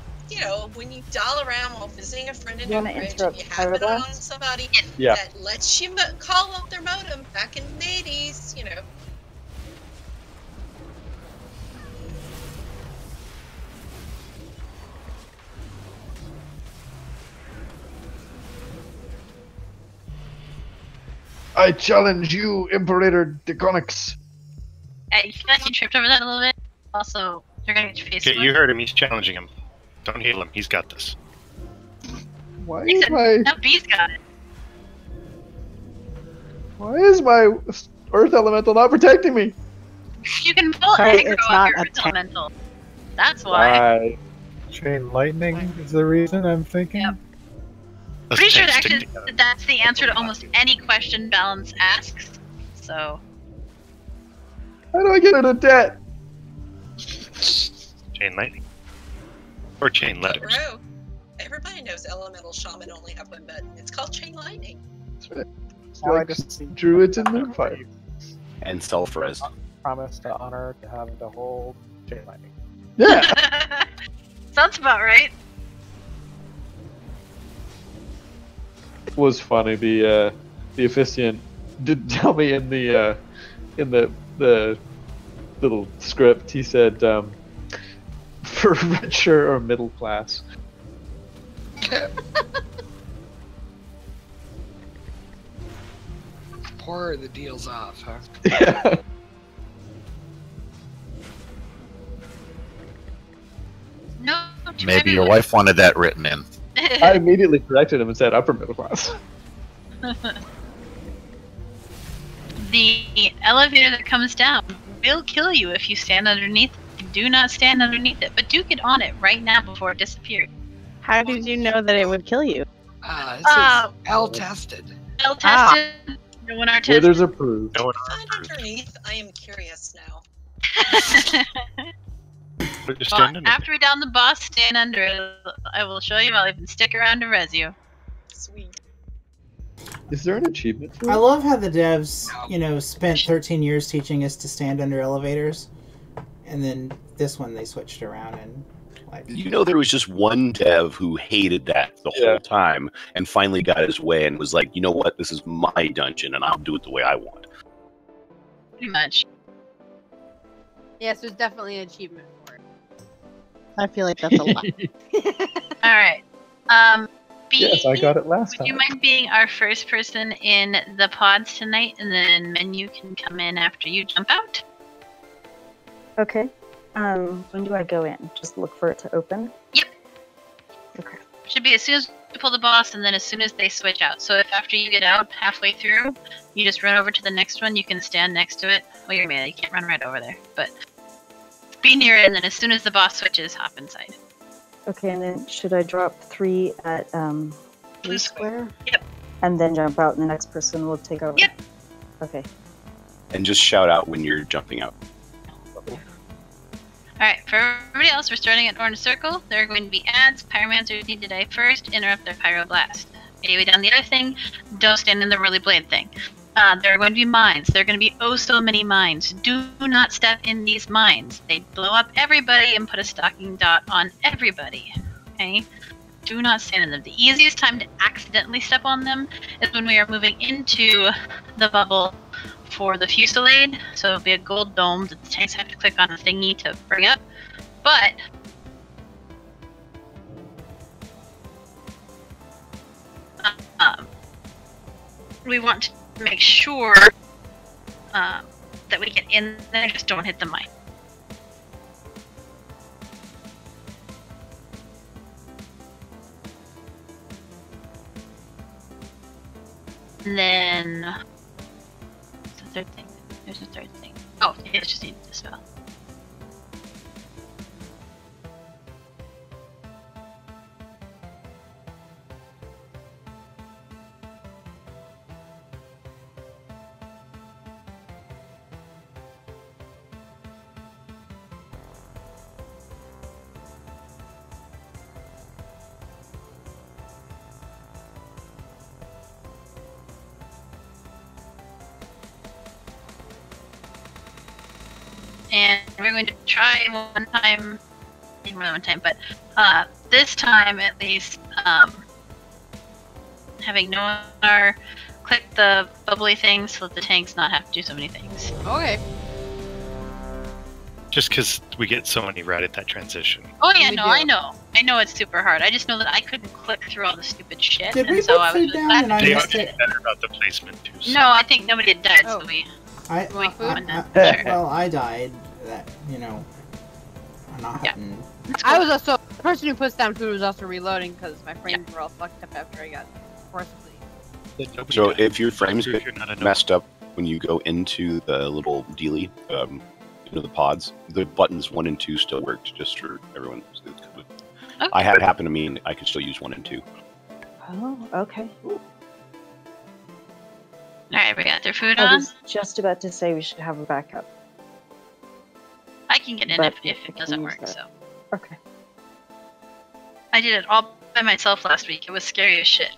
when you dial around while visiting a friend in You a wanna bridge, interrupt and you happen on Pyroblast? somebody Yeah. that lets you call up their modem back in the 80s, I challenge you, Imperator Deconix. You feel like you tripped over that a little bit. Also, you're gonna get your face. Okay, you heard him. He's challenging him. Don't heal him. He's got this. Why is my No, B's got it. Earth Elemental not protecting me? You can pull Sorry, aggro it's off not your a Earth tank. Elemental. That's why. Why? Chain lightning is the reason I'm thinking. Yep. Let's Pretty sure stick actually together. that's the answer to almost any question Balance asks. So. How do I get out of debt? Chain lightning. Or chain letters. Bro, everybody knows elemental shaman only have one button. It's called chain lightning. It's Now I like just see druids in Moonfire. And self-res. promise to honor to have to hold chain lightning. Yeah. Sounds about right. It was funny. The officiant did tell me in the little script. He said for richer or middle class. Pour the deals off, huh? Yeah. No. too Maybe your everywhere. wife wanted that written in. I immediately corrected him and said upper middle class. The elevator that comes down will kill you if you stand underneath it. Do not stand underneath it, but do get on it right now before it disappears. How did you know that it would kill you? This is L tested. L tested. No one are tested. Withers approved. No one Find underneath. I am curious now. But just Well, stand under after we down the boss, stand under it. I will show you. I'll even stick around to res you. Sweet. Is there an achievement for I it? love how the devs, spent 13 years teaching us to stand under elevators, and then this one they switched around and There was just one dev who hated that the whole time and finally got his way and was like, you know what, this is my dungeon and I'll do it the way I want. Pretty much. Yes, there's definitely an achievement for it. I feel like that's a lot. Alright. B, Yes, I got it last would you time. mind being our first person in the pods tonight, and then menu can come in after you jump out? Okay. When do I go in? Just look for it to open? Yep. Okay. Should be as soon as you pull the boss, and then as soon as they switch out. So if after you get out halfway through, you just run over to the next one, you can stand next to it. Well, you're melee, you can't run right over there, but be near it, and then as soon as the boss switches, hop inside. Okay, and then should I drop 3 at Blue Square? Yep. And then jump out, and the next person will take over? Yep. Okay. And just shout out when you're jumping out. Alright, for everybody else, we're starting at Orange Circle. There are going to be ads. Pyromancers need to die first, interrupt their Pyroblast. Anyway, down the other thing, don't stand in the Whirly Blade thing. There are going to be mines. There are going to be oh so many mines. Do not step in these mines. They blow up everybody and put a stalking dot on everybody. Okay? Do not stand in them. The easiest time to accidentally step on them is when we are moving into the bubble for the Fusillade. So it'll be a gold dome that the tanks have to click on a thingy to bring up. But we want to make sure that we get in there, just don't hit the mine. And then what's the third thing? There's a third thing. Oh, it's just need to spell. We're going to try one time, maybe more than one time, but this time at least, having Nonar click the bubbly thing so that the tanks not have to do so many things. Okay. Just because we get so many right at that transition. Oh yeah, no, I know it's super hard. I just know that I couldn't click through all the stupid shit, Did we and so put I was food down and I They are missed getting it? better about the placement too. So. No, I think nobody had died, so we. Well, I died. That not happening. I was also the person who puts down food was also reloading because my frames were all fucked up after I got forcibly. So if your frames get messed up when you go into the little dealie, into the pods, the buttons 1 and 2 still worked. Just for everyone. Okay. I had it happen to me, and I could still use 1 and 2. Oh, okay. Alright, we got their food I on. was just about to say we should have a backup. I can get in But if it doesn't work, that. so. Okay. I did it all by myself last week. It was scary as shit.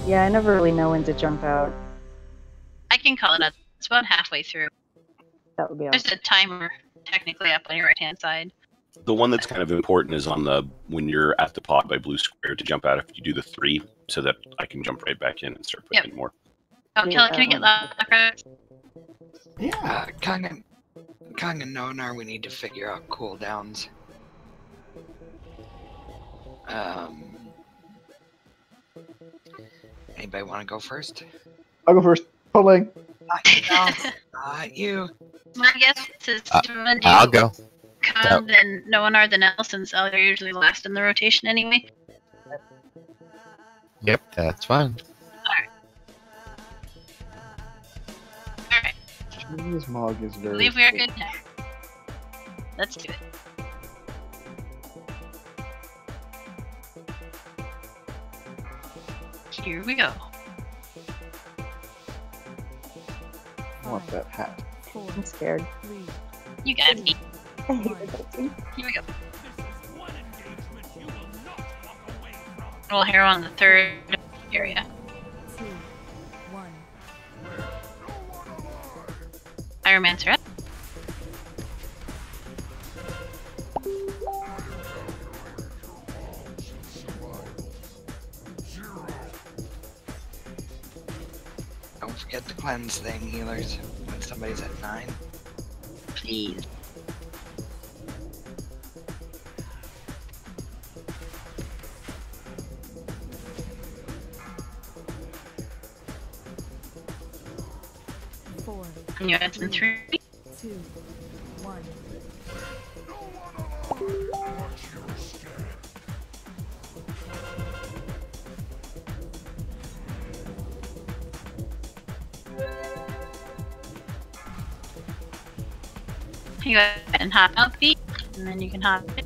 Yeah, I never really know when to jump out. I can call it up. It's about halfway through. That would be There's awesome. a timer technically up on your right hand side. The one that's kind of important is on the when you're at the pod by blue square to jump out if you do the 3, so that I can jump right back in and start putting in more. Oh, Kela, can we get lockers? Yeah. Kong and Nonar, we need to figure out cooldowns. Anybody want to go first? I'll go first. Pulling. Not you. My guess is to I'll go. Kong, then Nonar, then Nelson's. They're usually last in the rotation anyway. Yep, that's fine. This Mog is I very. believe we are good now. Let's do it. Here we go. I want that hat. I'm scared. You got me. I hate that too. Here we go. We'll hero on the 3rd area. 2, 1. Pyromancer up. Don't forget the cleanse thing, healers, when somebody's at 9. Please. You had some 3. 2, 1. You go ahead and hop out feet, and then you can hop it.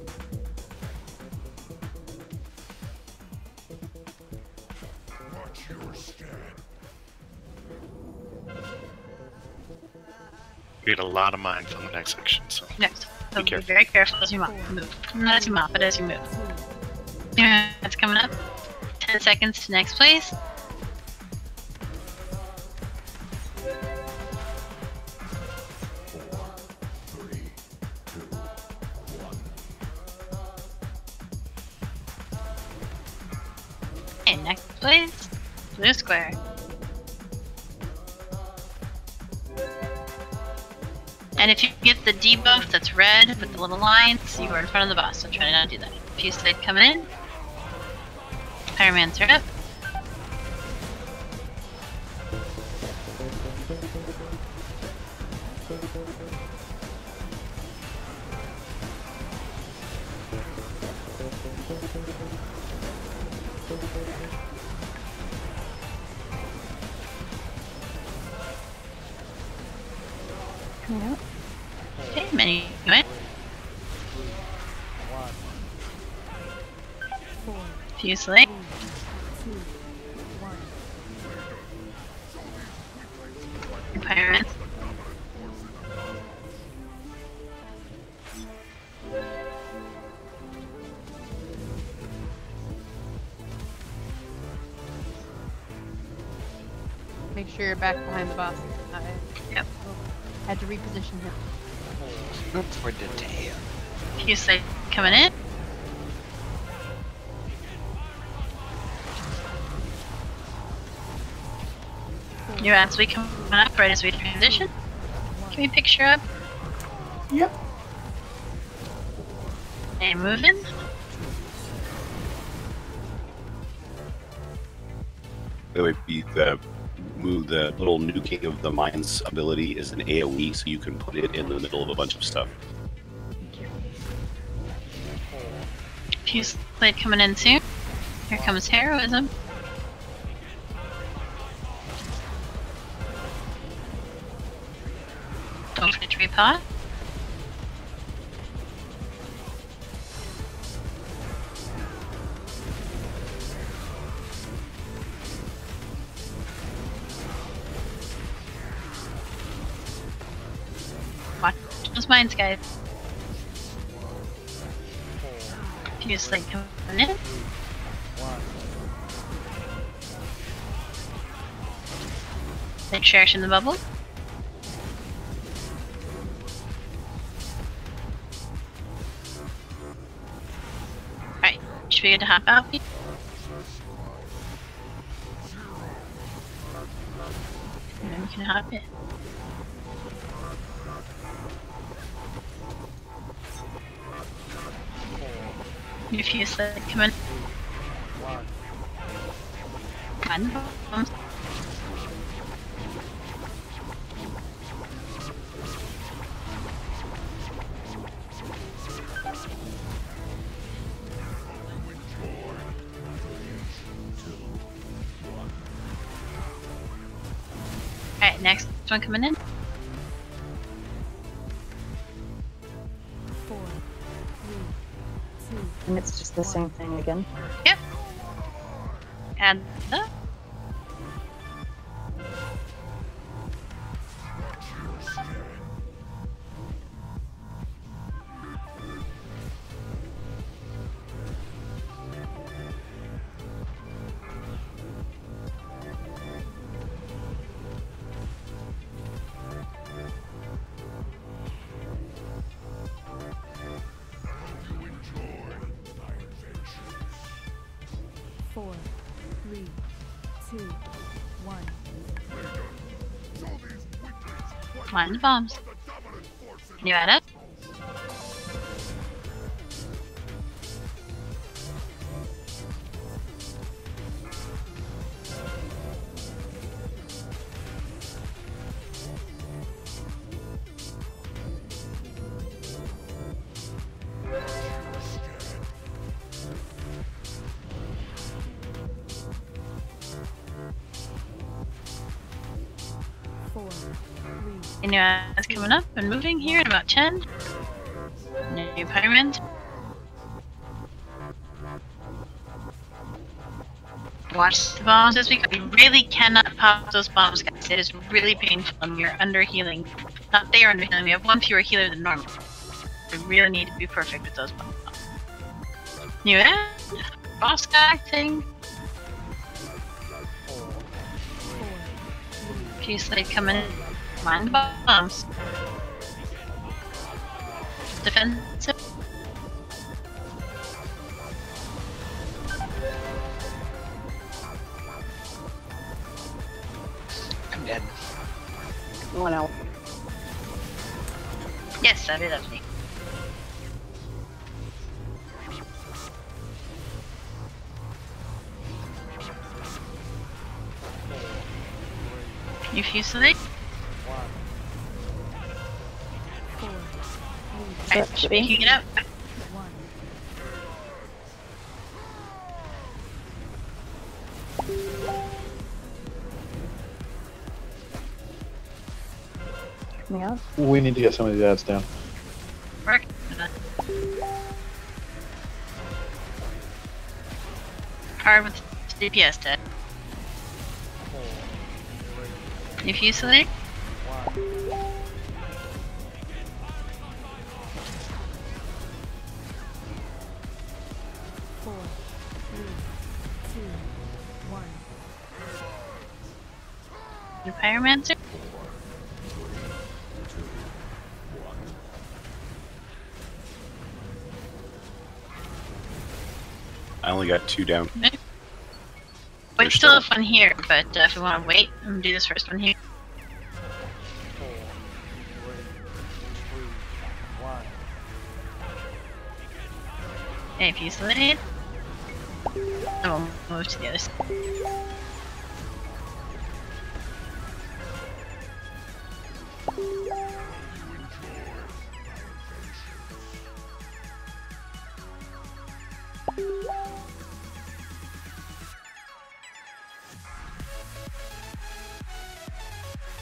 We get a lot of mines on the next section, so. Next. So Be be careful. very careful as you move. Not as you mop, but as you move. Yeah, it's coming up. 10 seconds to next place. And next place, blue square. And if you get the debuff that's red with the little lines, you are in front of the boss, so try to not do that. If you slide coming in, Pyromancer up. Coming out. Okay, menu go in. 4, Fuse late. 2, 1. Pyromancer. Make sure you're back behind the boss. Yep. Had to reposition him. Look for detail. Fuse light coming in. New as we come up right as we transition. Can we picture up? Yep. And moving. That would be the little nuking of the mind's ability is an AoE, so you can put it in the middle of a bunch of stuff. Fuse light coming in soon. Here comes heroism. Don't forget to repot. Watch those mines, guys. Fuse light coming in. Extraction the bubble. Alright, should we get to hop out? And then we can hop in. Your fuse light coming. One bombs. Alright, next one coming in. 4, 3, 2. And it's just the same thing again. Yep. Add the. Four, 3, 2, 1. One bombs. Can you add up? And new ads coming up and moving here in about 10. New pyramids. Watch the bombs as we go. You really cannot pop those bombs, guys. It is really painful and we are under healing. Not they are under healing, we have one fewer healer than normal. We really need to be perfect with those bombs. New ad. Boss guy thing. Fuse light coming in. Mind bombs. Defensive. I'm dead. One out. Yes, that is me. You fuse light. Alright, speaking it up. Coming out. We need to get some of these ads down. Work. Hard with DPS dead. You fuse light. Pyromancer. I only got 2 down. We still have one here, but if we want to wait and do this first one here. 4, 3, 2, 1. Hey, Fusillade. And we'll move to the other side.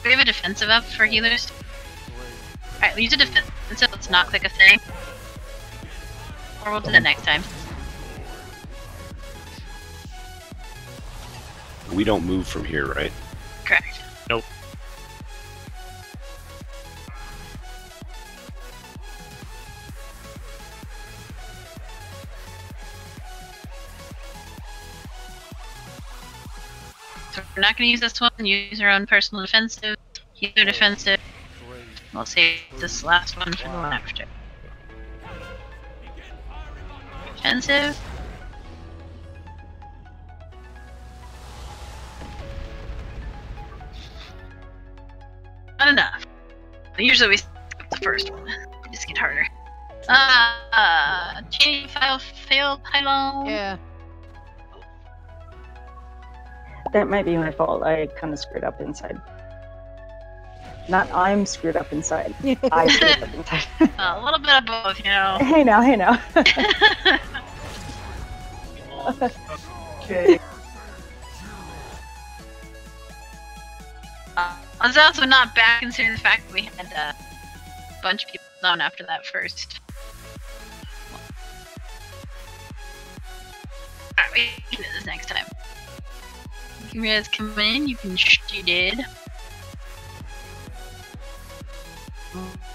Do we have a defensive up for healers? Alright, we'll use a defensive. Let's not click a thing. Or we'll do that next time. We don't move from here, right? Correct. Nope. So we're not going to use this one. Use our own personal defensive. Healer defensive. We'll save this last one for the one after. Defensive. Not enough. Usually we skip the first one. They just get harder. Chaining file failed pylon. Yeah. That might be my fault. I kind of screwed up inside. Not I'm screwed up inside. I screwed up inside. A little bit of both, you know. Hey now, hey now. Okay. I was also not bad considering the fact that we had a bunch of people down after that first. Alright, we can do this next time. You guys come in, you can shoot you did.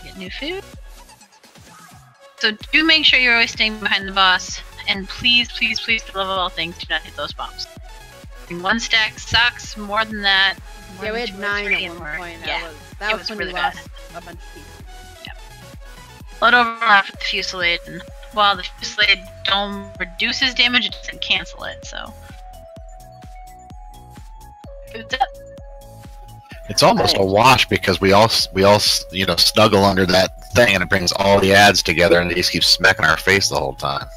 Get new food. So do make sure you're always staying behind the boss, and please, please, please, for the love of all things, do not hit those bombs. One stack sucks, more than that. Yeah, we had 9 at one point. Yeah, that was when really we lost bad. a bunch of people. Yeah. Let overlap with the Fusillade, and while the Fusillade dome reduces damage, it doesn't cancel it, so. Food's up. It's almost a wash because we all snuggle under that thing and it brings all the ads together and they just keep smacking our face the whole time.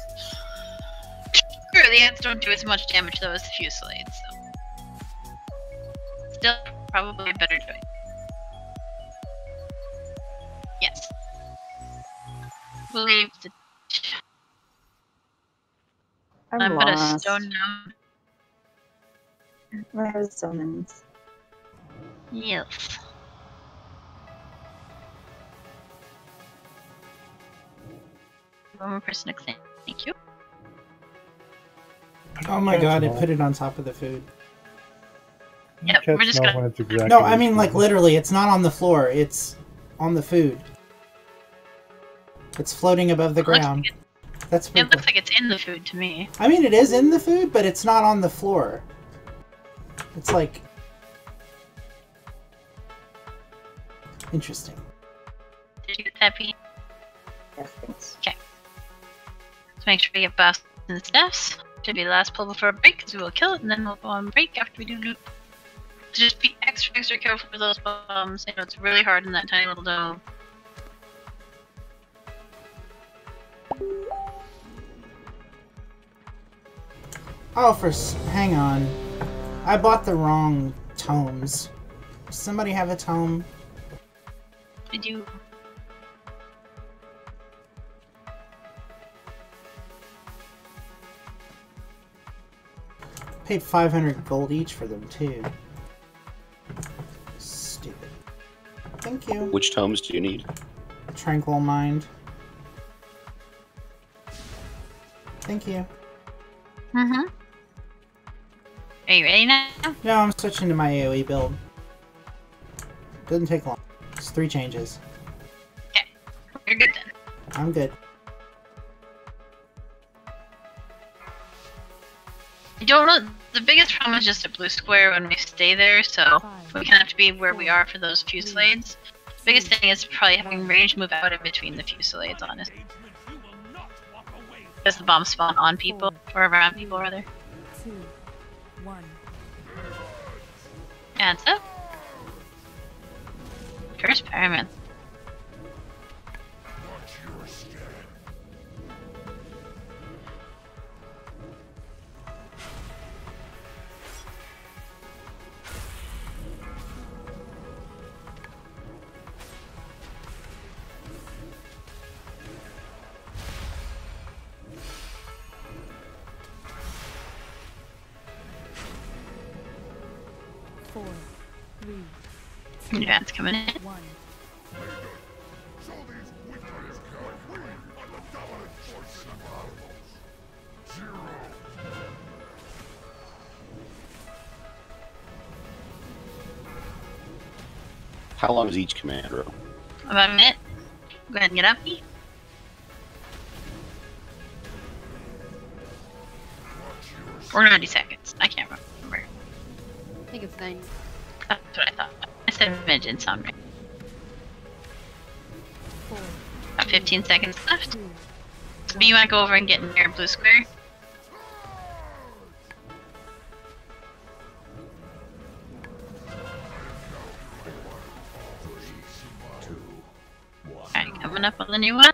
True, the ads don't do as much damage though as the Fusillade, so. Still, probably a better choice. Yes. We'll leave the. I'm put a lost. stone down. Where's summons? Yes. One more person next thing. Thank you. Oh my god, it put it on top of the food. Yep, we're just gonna. Exactly No, I mean like literally, it's not on the floor, it's on the food. It's floating above the ground. That's It looks like it's in the food to me. I mean, it is in the food, but it's not on the floor. It's like... interesting. Did you get that, Pete? Yes, thanks. Okay. Let's make sure we get buffs and stuffs. Should be the last pull before a break, because we will kill it, and then we'll go on break after we do loot. So just be extra careful for those bombs. I know it's really hard in that tiny little dome. Oh, hang on. I bought the wrong tomes. Does somebody have a tome? I do. Paid 500 gold each for them, too. Stupid. Thank you. Which tomes do you need? Tranquil Mind. Thank you. Mm-hmm. Are you ready now? No, I'm switching to my AoE build. Doesn't take long. It's 3 changes. Okay. You're good then. I'm good. I don't know. The biggest problem is just a blue square when we stay there, so we kind of have to be where we are for those Fusillades. The biggest thing is probably having range move out in between the Fusillades, honestly. Does the bomb spawn on people or around people rather? 2, 1. Adds up. First pyramid. Yeah, it's coming in. 1. How long is each command row? About a minute. Go ahead and get up. Or 90 seconds. I can't remember. I think it's 9. That's what I thought. I said minute didn't sound right. 4. About 15 seconds left. So you want to go over and get in your blue square? Alright, coming up on the new one.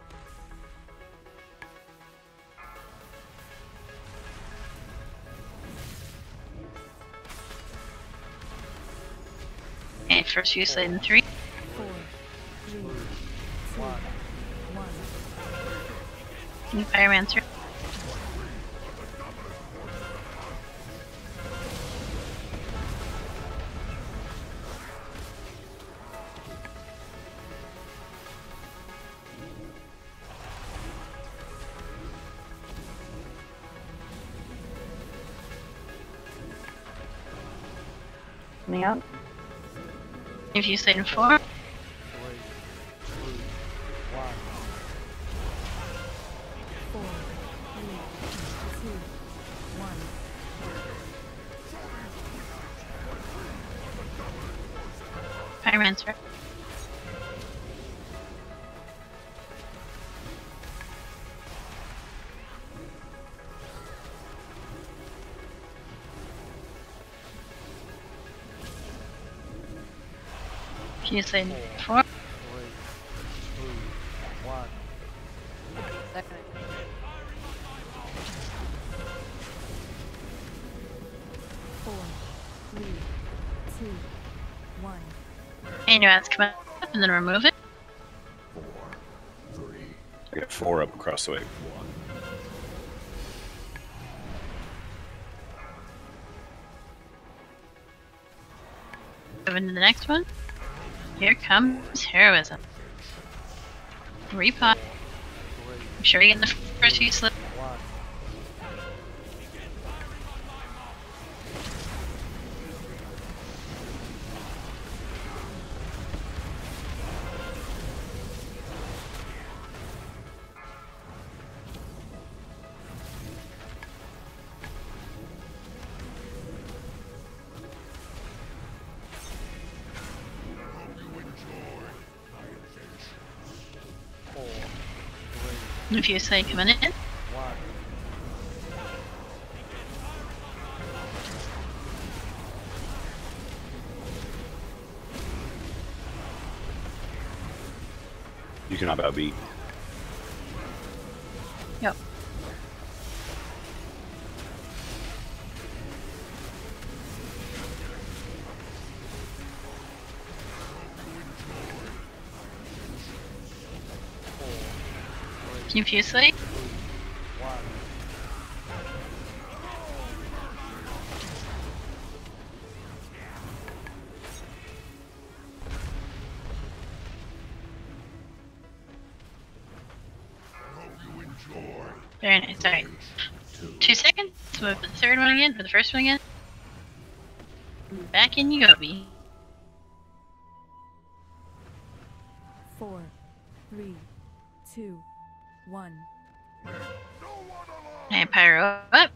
Okay, first few slide in 3. 4, 3, 2, 1. Fireman through. Coming out. If you slide in 4. 4, 3, 2, 1. Fireman through. If you slide in 4. 3, 2, 1. Second. 4, 3, 2, 1. And your ads come up and then remove it. I got 4 up across the way. Move into the next one. Here comes heroism. Repot. I'm sure you get the first few slips. 1. If you say coming in. 1. You cannot outbeat. Yep. Confusedly. 1. Very nice. Alright. 2 seconds. Move to the third one again, or the first one again. Back in you go, B. 4, 3, 2, 1. And pyro up.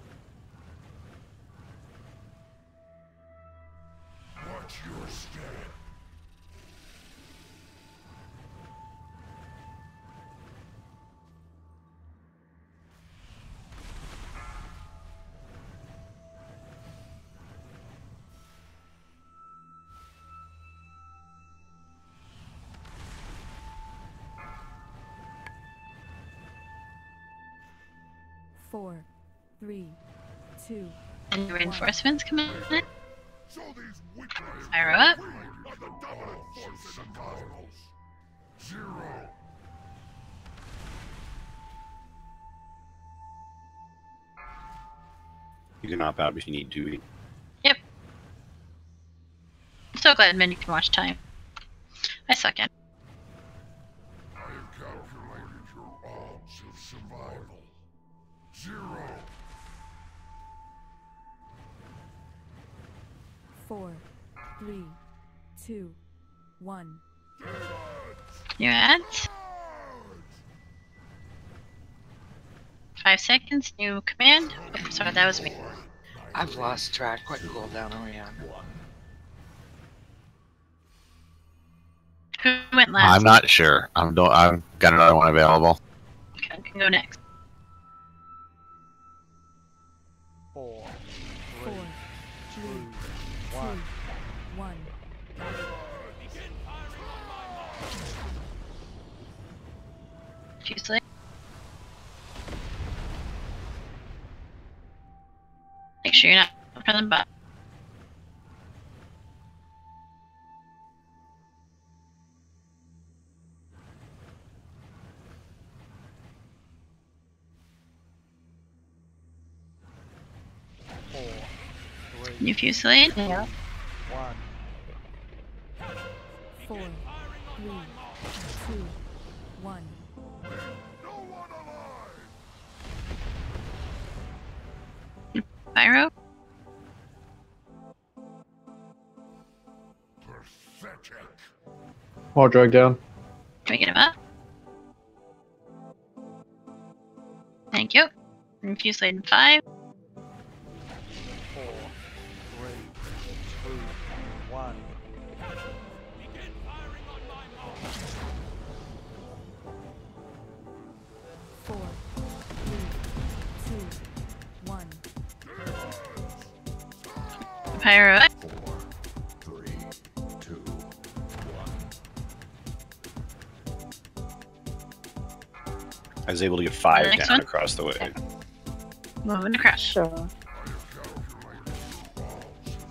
Watch your step. 4, 3, 2. And the reinforcements come in. Fire up. You can hop out if you need to. Yep. I'm so glad Minnie can watch time. I suck at it. I have calculated your odds of survival. 0. 4, 3, 2, 1. You're at 5 seconds. New command. Oh, sorry, that was me. I've lost track. What cooldown are we on? Who went last? I'm not sure. I've got another one available. Okay, I can go next. 4, 4, 3, 2, 1. Fuse light. Make sure you're not from the bottom. New fuse light. Yeah. 1. 4, 3, 2, 1. Pyro. Pathetic. More drag down. Can we get him up? Thank you. Infuse light in 5. 4, 3, 2, 1. 4, 3, 2, 1. Pyro up. 4, 3, 2, 1. I was able to get 5 Next down one? across the way. Moving to crash. Sure.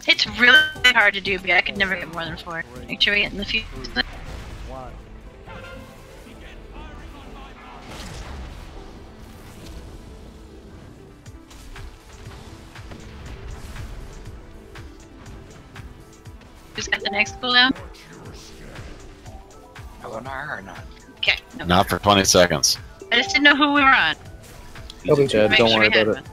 It's really hard to do, but I could never get more than 4. Make sure we get in the fuse light. 1. Who's got the next cooldown? Eleanor or not? Okay. No. Not for 20 seconds. I just didn't know who we were on. He'll be dead. Make Don't sure worry we had about it. one.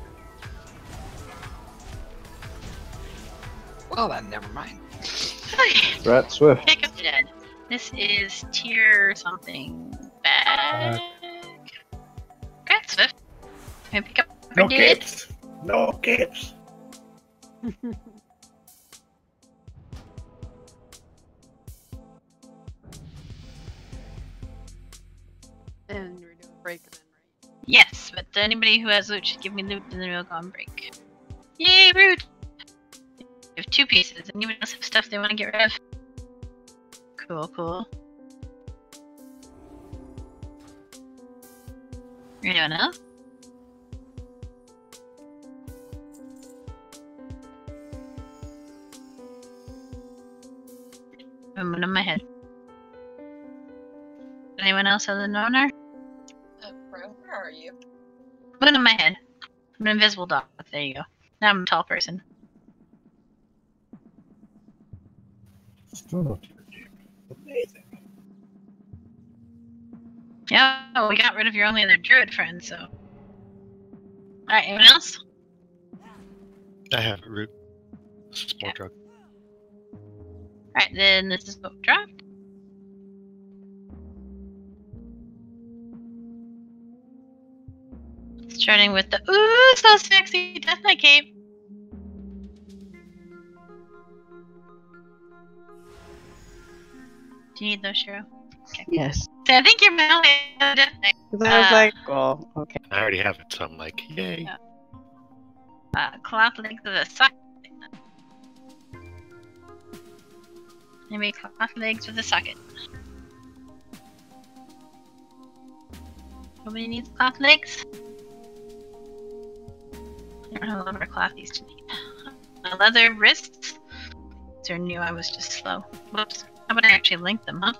Well, then never mind. Okay. Rat Swift. Pick up the dead. This is tier something bag. Rat Swift. Can I pick up No our dead? kids. No kids. And we're doing break then, right? Yes, but anybody who has loot should give me loot and then we'll go on break. Yay, root! We have 2 pieces. Anyone else have stuff they want to get rid of? Cool, cool. Anyone else? I'm one on my head. Anyone else other than owner? Bro, where are you? One on my head. I'm an invisible dog. There you go. Now I'm a tall person. Still not amazing. Yeah, well, we got rid of your only other druid friend, so. Alright, anyone else? I have it, Root. This is more drug. Alright, then this is what we dropped. Starting with the ooh, so sexy Death Knight cape. Do you need those, Shiro? Okay. Yes. So I think you're my only other Death Knight. Because I was like, oh, okay. I already have it, so I'm like, yay. Yeah. Cloth legs with a socket. Maybe cloth legs with a socket. Nobody needs cloth legs? I love our clothies tonight. Leather wrists. These are new. I was just slow. Whoops. How about I actually link them, huh?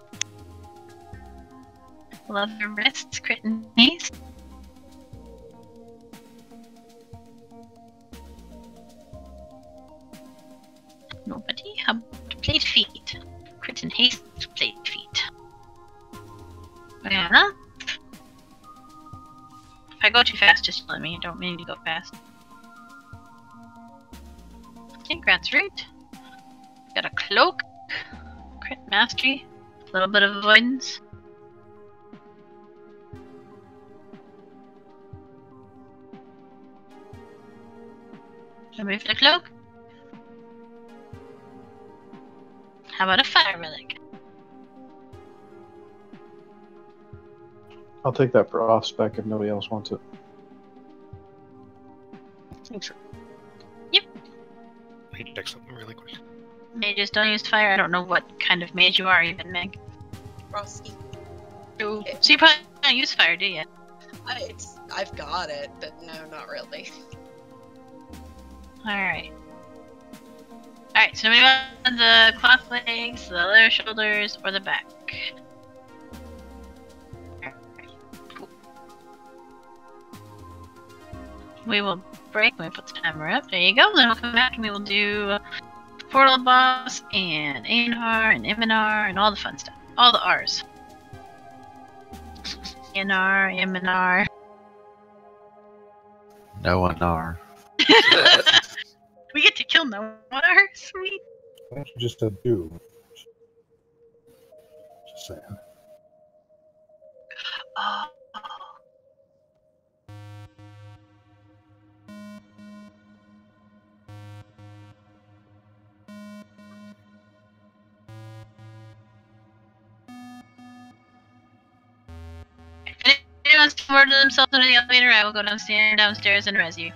Leather wrists, crit and haste. Nobody. How about plate feet? Crit and haste, plate feet. Yeah. If I go too fast, just let me. I don't mean to go fast. Okay, Grat's root. Got a cloak. Crit mastery. A little bit of avoidance. Remove the cloak. How about a fire relic? I'll take that for off spec if nobody else wants it. Thanks. I can check something really quick. Mages don't use fire. I don't know what kind of mage you are, even Meg. Frosty. So you probably don't use fire, do you? I've got it, but no, not really. Alright. Alright, so we want the cloth legs, the leather shoulders, or the back. Cool. We will break when we put the timer up. There you go. Then we'll come back and we will do Portal Boss and Anar and Iminar and all the fun stuff. All the R's. Anar, Iminar. No one are. We get to kill no one R? Sweet. Why don't you just do? Just saying. Oh. If anyone wants to murder themselves under the elevator, I will go downstairs and res you.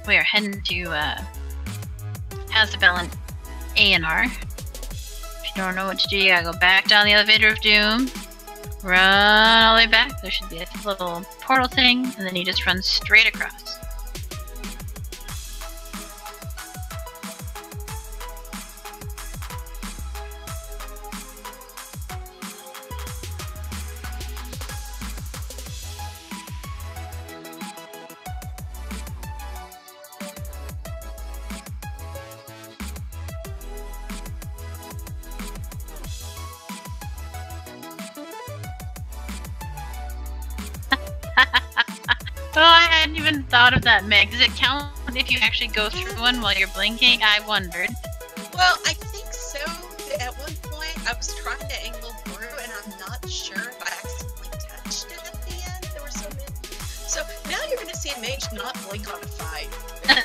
we are heading to Hazabell and A&R. If you don't know what to do, you gotta go back down the elevator of doom, run all the way back. There should be a little portal thing, and then you just run straight across. Oh, I hadn't even thought of that, Meg. Does it count if you actually go through one while you're blinking? I wondered. Well, I think so. At one point, I was trying to angle through, and I'm not sure if I accidentally touched it at the end. There were so many. So now you're going to see a mage not blink on a fight.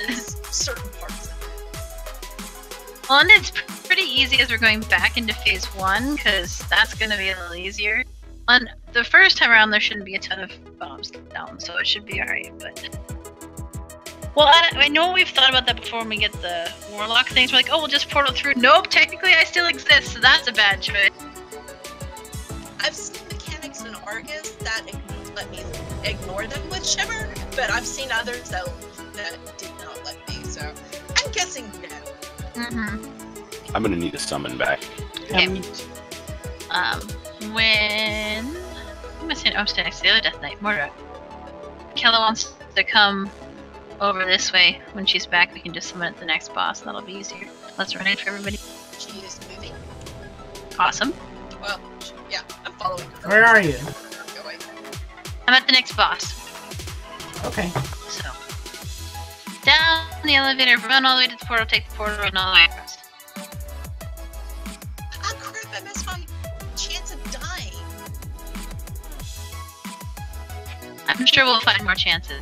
There's certain parts of it. Well, and it's pretty easy as we're going back into phase 1, because that's going to be a little easier. On the first time around, there shouldn't be a ton of bombs down, so it should be alright, but... Well, I know we've thought about that before when we get the warlock things. We're like, oh, we'll just portal through. Nope, technically I still exist, so that's a bad choice. I've seen mechanics in Argus that let me ignore them with Shimmer, but I've seen others that did not let me, so I'm guessing no. I'm gonna need a summon back. Okay. When... I'm standing next to the other Death Knight, Mordra. Kela wants to come over this way. When she's back, we can just summon at the next boss, and that'll be easier. Let's run it for everybody. She is moving. Awesome. Well, yeah, I'm following her. Where are you? I'm at the next boss. Okay. So, down the elevator, run all the way to the portal, take the portal, run all the way across. Ah, crap, I missed my chance of dying. I'm sure we'll find more chances.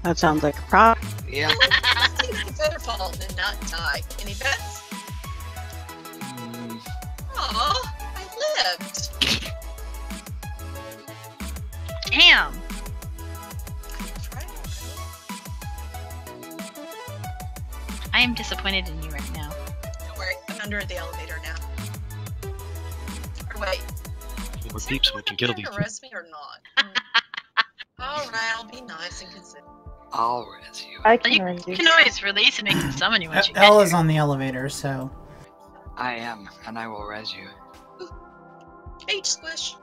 That sounds like a problem. Yeah. You better fall and not die. Any bets? Aw, I lived. Damn. I am disappointed in you right now. Don't worry, I'm under the elevator now. Or wait. More deep so we can kill these. Arrest me or not? Alright, I'll be nice and considerate. I'll res you. I You can res you. can always release and make them summon you once you get Ella's here. on the elevator, so... I am, and I will res you. H squish.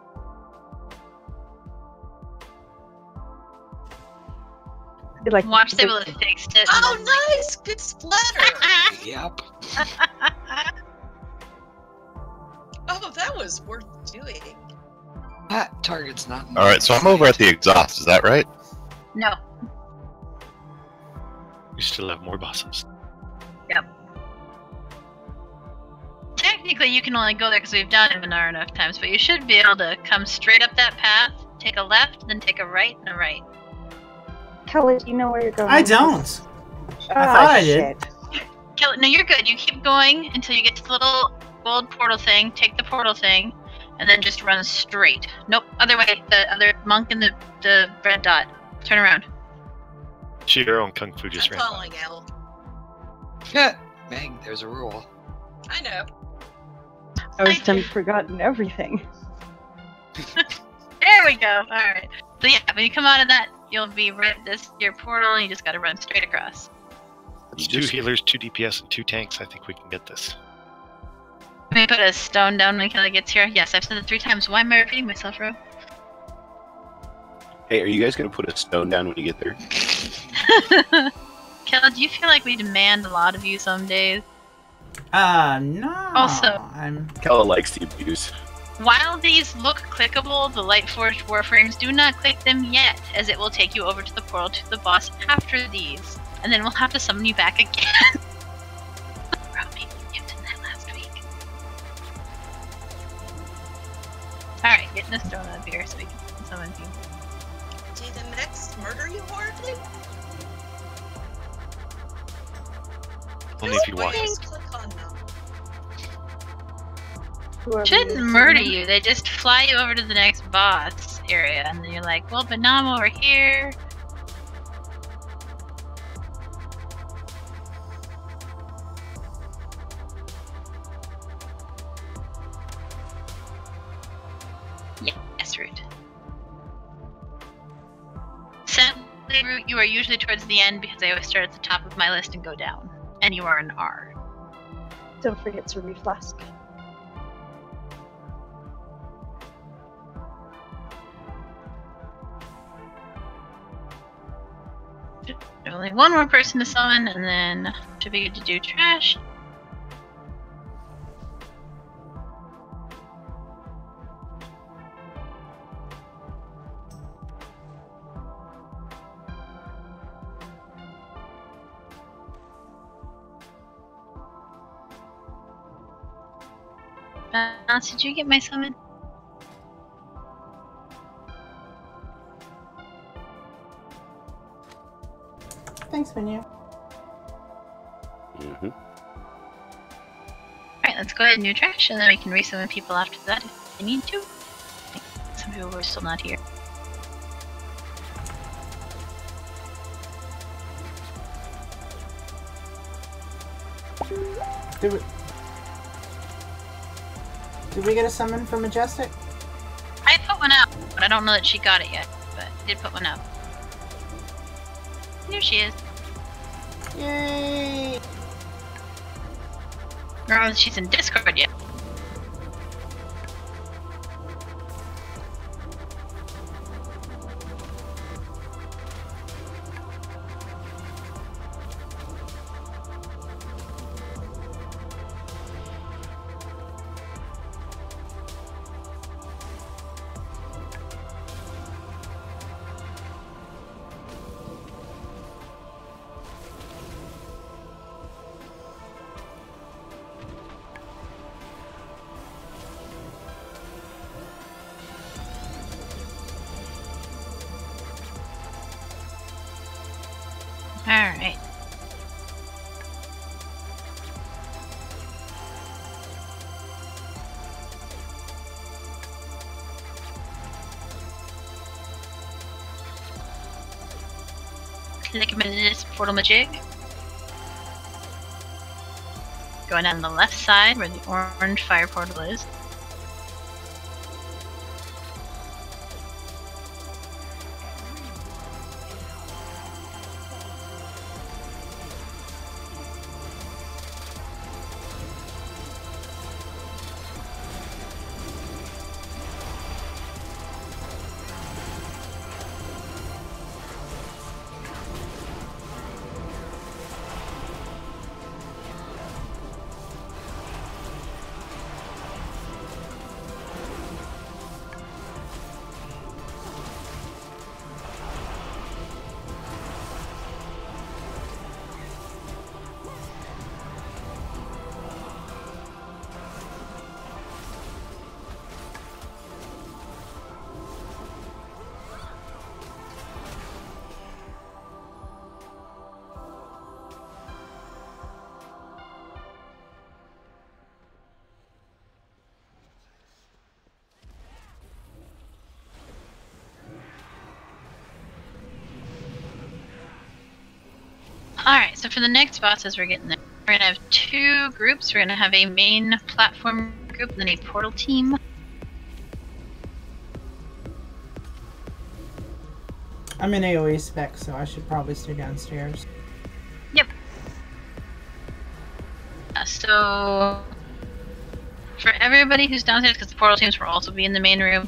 Like, Watch they will have fixed it. Oh, nice! Good splatter! Yep. Oh, that was worth doing. That target's not. Alright, so I'm over at the exhaust, is that right? No. We still have more bosses. Yep. Technically, you can only go there because we've done it enough times, but you should be able to come straight up that path, take a left, then take a right and a right. Kelly, do you know where you're going? I don't. I thought I did. Kelly, no, you're good. You keep going until you get to the little gold portal thing, take the portal thing, and then just run straight. Nope, other way. The other monk in the red dot. Turn around. Shiro and Kung Fu just I'm ran. following Elle. Yeah, Meg, there's a rule. I know. I was done forgotten everything. There we go. Alright. So yeah, when you come out of that, you'll be right at this your portal, and you just gotta run straight across. It's 2 healers, 2 DPS, and 2 tanks. I think we can get this. Let me put a stone down when Kelly gets here. Yes, I've said it 3 times. Why am I repeating myself, Ro? Hey, are you guys gonna put a stone down when you get there? Kelly, do you feel like we demand a lot of you some days? No. Also, Kela likes the abuse. while these look clickable, the Lightforged Warframes, do not click them yet, as it will take you over to the portal to the boss after these. And then we'll have to summon you back again. Robbie, you did that last week. Alright, getting a stone up here so we can summon you. Did the next murder you horribly? Only if you walk. Click on them. Shouldn't murder you, they just fly you over to the next boss area, and then you're like, well, but now I'm over here. Yes, Root. Sadly, Root, you are usually towards the end because I always start at the top of my list and go down. And you are an R. Don't forget to reflask. Only one more person to summon, and then should be good to do trash. Balance, did you get my summon? Thanks, Menu. Alright, let's go ahead and do trash, and then we can resummon people after that if we need to. Some people are still not here. Did we get a summon for Majestic? I put one out, but I don't know that she got it yet. But I did put one out. There she is. Yay! I don't know if she's in Discord yet. Alright. Click this portal magic. Going down the left side where the orange fire portal is. Alright, so for the next bosses we're getting there, we're gonna have two groups. We're gonna have a main platform group and then a portal team. I'm in AoE spec, so I should probably stay downstairs. Yep. So for everybody who's downstairs, because the portal teams will also be in the main room,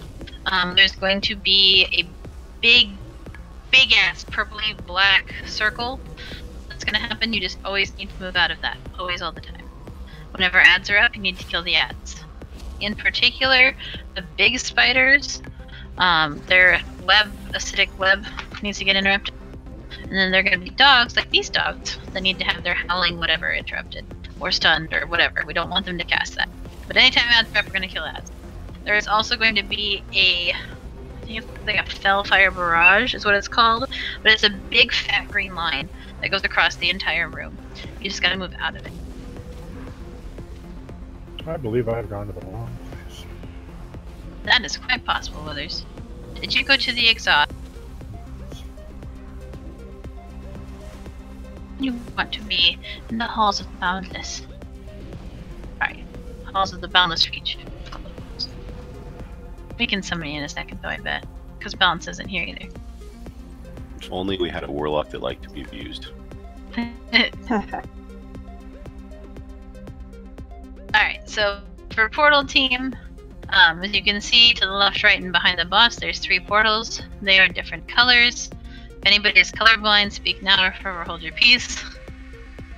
there's going to be a big ass purpley black circle that's gonna happen. You just always need to move out of that. Always, all the time. Whenever ads are up, you need to kill the ads. In particular, the big spiders, their web, acidic web, needs to get interrupted. And then there are gonna be dogs, like these dogs, that need to have their howling whatever interrupted. Or stunned, or whatever. We don't want them to cast that. But anytime ads are up, we're gonna kill ads. There is also going to be a, I think it's like a Fellfire Barrage is what it's called, but it's a big fat green line that goes across the entire room. You just gotta move out of it. I believe I've gone to the wrong place. That is quite possible, Withers. Did you go to the exhaust? You want to be in the halls of the boundless. Alright, halls of the boundless reach. We can summon you in a second, though, I bet. Because Balance isn't here either. If only we had a warlock that liked to be abused. Alright, so for portal team, as you can see to the left, right, and behind the boss, there's 3 portals. They are different colors. If anybody is colorblind, speak now or forever hold your peace.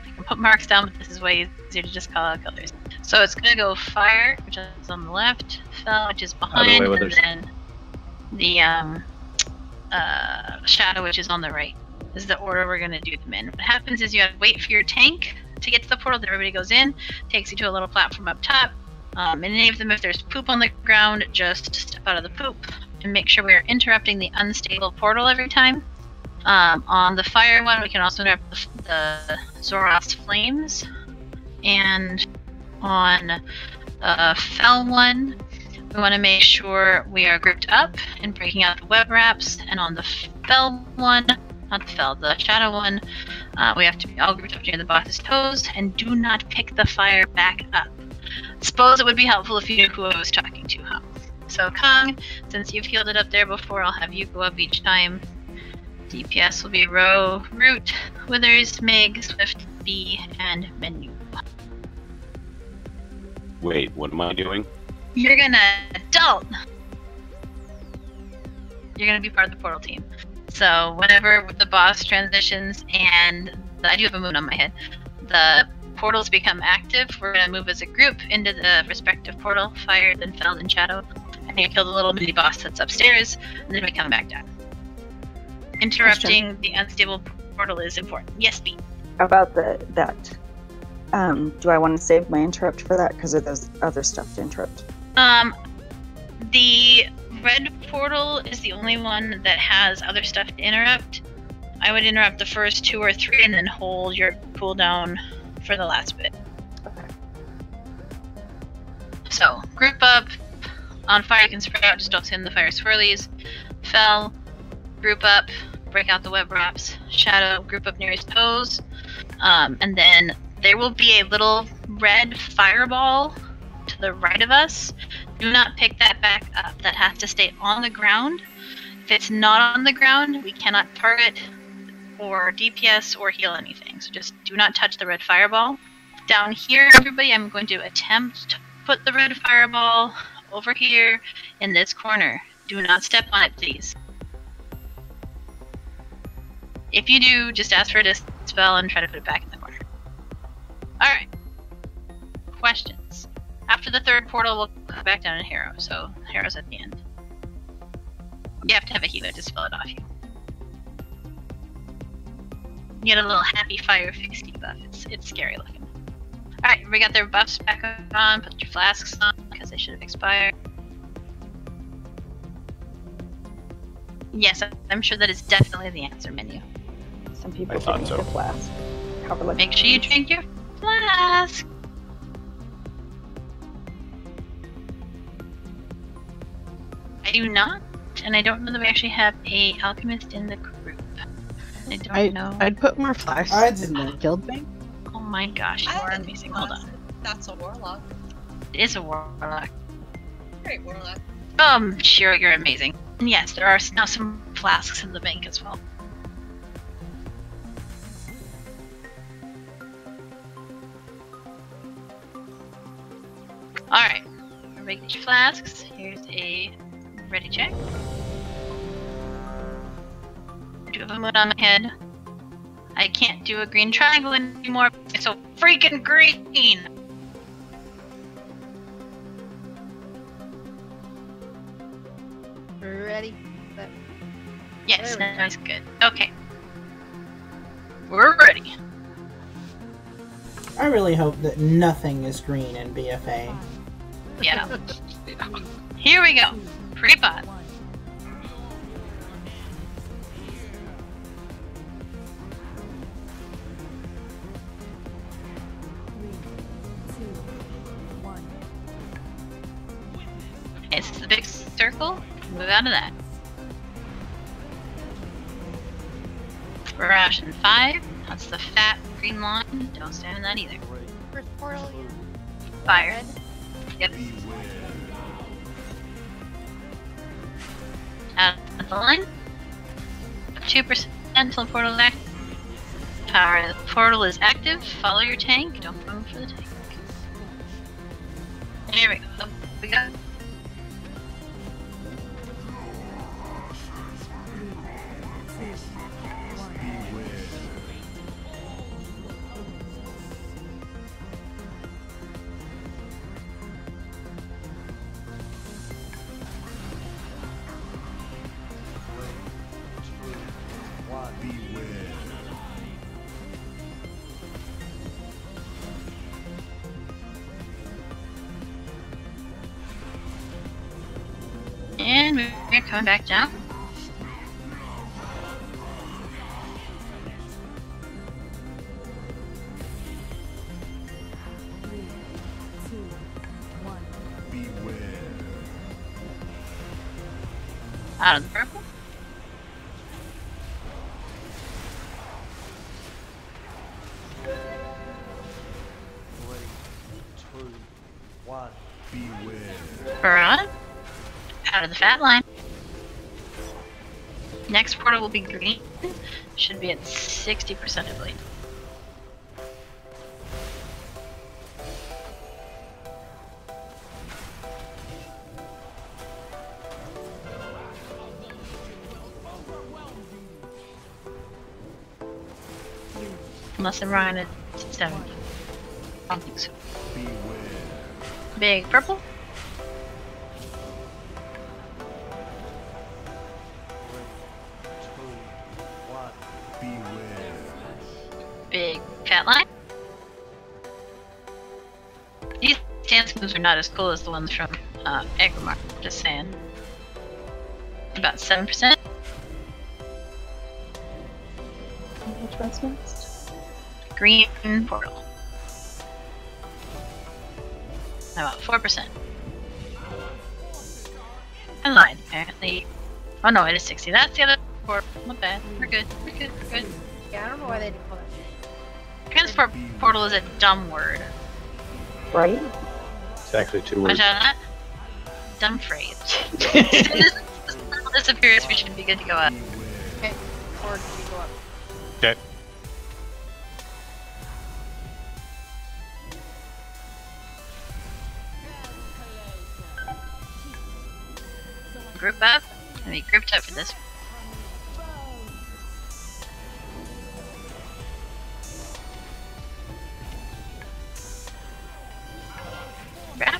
I can put marks down, but this is way easier to just call out colors. So it's gonna go fire, which is on the left, fell, which is behind, and then the shadow, which is on the right. This is the order we're gonna do them in. What happens is you have to wait for your tank to get to the portal, then everybody goes in, takes you to a little platform up top. In any of them, if there's poop on the ground, just step out of the poop and make sure we're interrupting the unstable portal every time. On the fire one, we can also interrupt the Zoroth's flames. And on the fell one, we want to make sure we are grouped up and breaking out the web wraps. And on the fell one, not the fell, the shadow one, we have to be all grouped up near the boss's toes and do not pick the fire back up. Suppose it would be helpful if you knew who I was talking to, huh? So Kong, since you've healed it up there before, I'll have you go up each time. DPS will be Row, Root, Withers, Meg, Swift, B, and Menu. Wait, what am I doing? You're gonna adult. You're gonna be part of the portal team. So whenever the boss transitions, and I do have a moon on my head, the portals become active, we're going to move as a group into the respective portal, fire, then fell, then shadow, and you kill the little mini boss that's upstairs, and then we come back down. Interrupting the unstable portal is important. Yes, B. About that. Do I want to save my interrupt for that? Because of those other stuff to interrupt. The red portal is the only one that has other stuff to interrupt. I would interrupt the first 2 or 3 and then hold your cooldown for the last bit. Okay. So, group up. On fire, you can spread out, just don't stand in the fire swirlies. Fell, group up, break out the web wraps. Shadow, group up near his toes. And then there will be a little red fireball to the right of us. Do not pick that back up. That has to stay on the ground. If it's not on the ground, we cannot target or DPS or heal anything. So just do not touch the red fireball. Down here, everybody, I'm going to attempt to put the red fireball over here in this corner. Do not step on it, please. If you do, just ask for a dispel and try to put it back in the corner. Alright. Questions. After the 3rd portal, we'll go back down to Harrow, so Harrow's at the end. You have to have a healer to spell it off you. You get a little happy fire fix debuff. It's scary looking. Alright, we got their buffs back on. Put your flasks on, because they should have expired. Yes, I'm sure that is definitely the answer menu. Some people drink the flask. Make sure you drink your flask. I do not, and I don't know that we actually have a alchemist in the group. I don't know. I'd put more flasks in the guild bank. Oh my gosh, you are amazing. Hold on. That's a warlock. It is a warlock. Great warlock. Sure, you're amazing. And yes, there are now some flasks in the bank as well. Alright, regular flasks. Here's a ready check. I do have a moon on my head. I can't do a green triangle anymore. It's so freaking green! Ready? Set. Yes, that's good. Okay. We're ready. I really hope that nothing is green in BFA. Yeah. Here we go. Pre-pot. It's the big circle. Move out of that. Ration 5. That's the fat green line. Don't stand in that either. First portal. Fire. Yep. the line. 2% until the portal is active. Power. The portal is active. Follow your tank. Don't move for the tank. There we go. Up we go. And we're coming back down. Out of the purple. Barrage. Out of the fat line. Next portal will be green. Should be at 60%, I believe. Unless I'm wrong at 70. I don't think so. Big purple. Big fat line. These dance moves are not as cool as the ones from Agrimar, just saying. About 7%. Which one's next? Green portal. About 4%. I lied, apparently. Oh no, it is 60. That's the other portal. Not bad. We're good. We're good. We're good. Yeah, I don't know why they didn't call that. Transport portal is a dumb word. Right? It's actually 2 Watch words. out on that. Dumb phrase. This disappears, we should be good to go up. Okay, or do we go up? Okay. Group up. And we grouped up for this. Grab.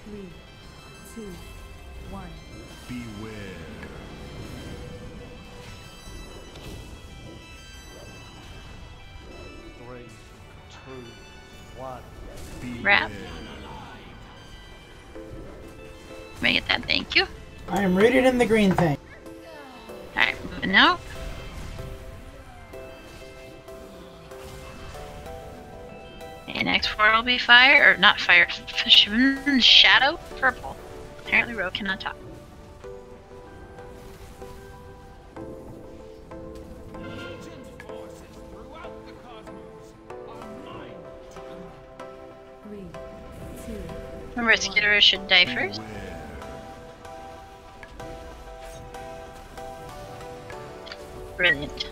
3, 2, 1. Beware. Wrap. Let me get that, thank you. I am rooted in the green thing. Alright, moving out. Okay, next portal will be fire, or not fire, shadow purple. Apparently Ro cannot talk. Remember, Skitterer should die first. Brilliant.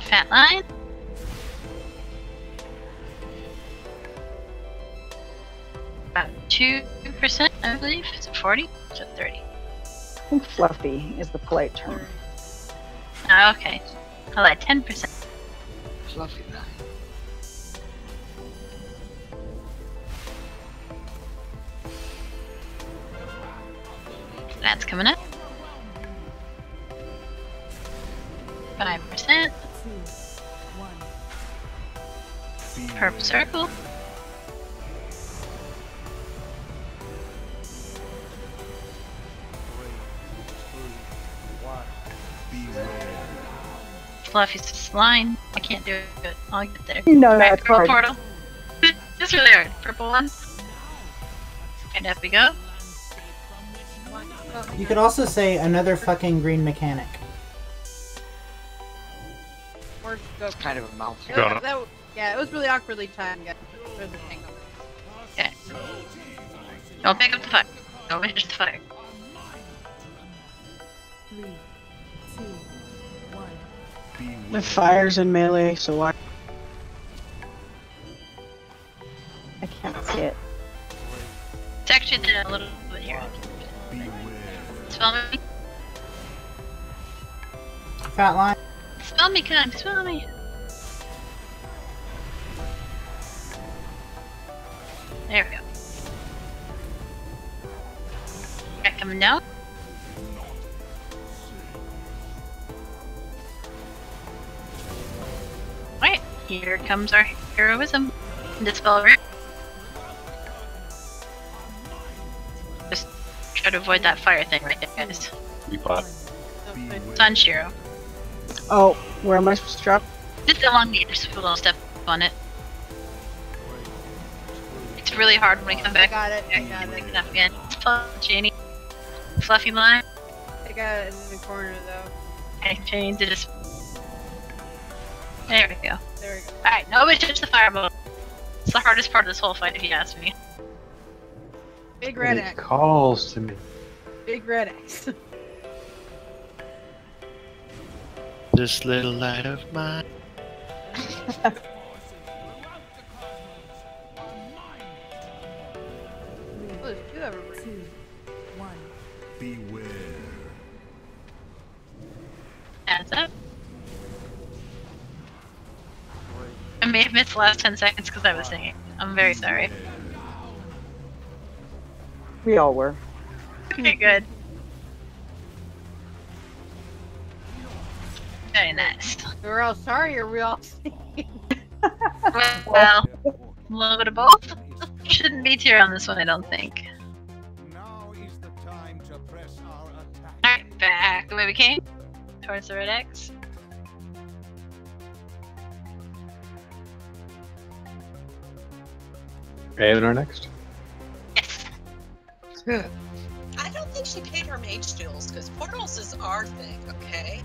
Fat line. About 2%, I believe. Is it 40? Is it 30? I think fluffy is the polite term. Oh, okay. I like 10%. Fluffy line. That's coming up. 5%. Purple circle. Fluffy's line. I can't do it. I'll get there. No, that's purple hard. portal. It's really hard. Purple one. And up we go. You could also say another fucking green mechanic. Or go. It's kind of a mouthful. Yeah, it was really awkwardly timed, guys. There's a tank over Okay. Don't pick up the fire. Don't finish the fire. 3, 2, 1. The fire's in melee, so why? I can't see it. It's actually there a little bit here. Spell me. Fat line. Spell me, kind. Spell me. There we go. Alright, coming down. Alright, here comes our heroism. Dispel Rift. Just try to avoid that fire thing right there, guys. Sunshiro. Oh, where am I supposed to drop? Just along the edge, so people don't step on it. It's really hard when we come back. I got it. Pick it up again. Janie. Fluffy line. I got it in the corner though. Okay, change to just. There we go. There we go. Alright, nobody touch the fireball. It's the hardest part of this whole fight, if you ask me. Big red It X. calls to me. Big red X. This little light of mine. Oh, there's two of them. 2, 1. Beware. Adds up. I may have missed the last 10 seconds because I was singing. I'm very sorry. We all were. Okay, good. Very nice. We're all sorry, or we all singing? Well, a little bit of both. Shouldn't be tier on this one, I don't think. Alright, back the way we came. Towards the red X. Aeonor next. I don't think she paid her mage duels, because portals is our thing, okay?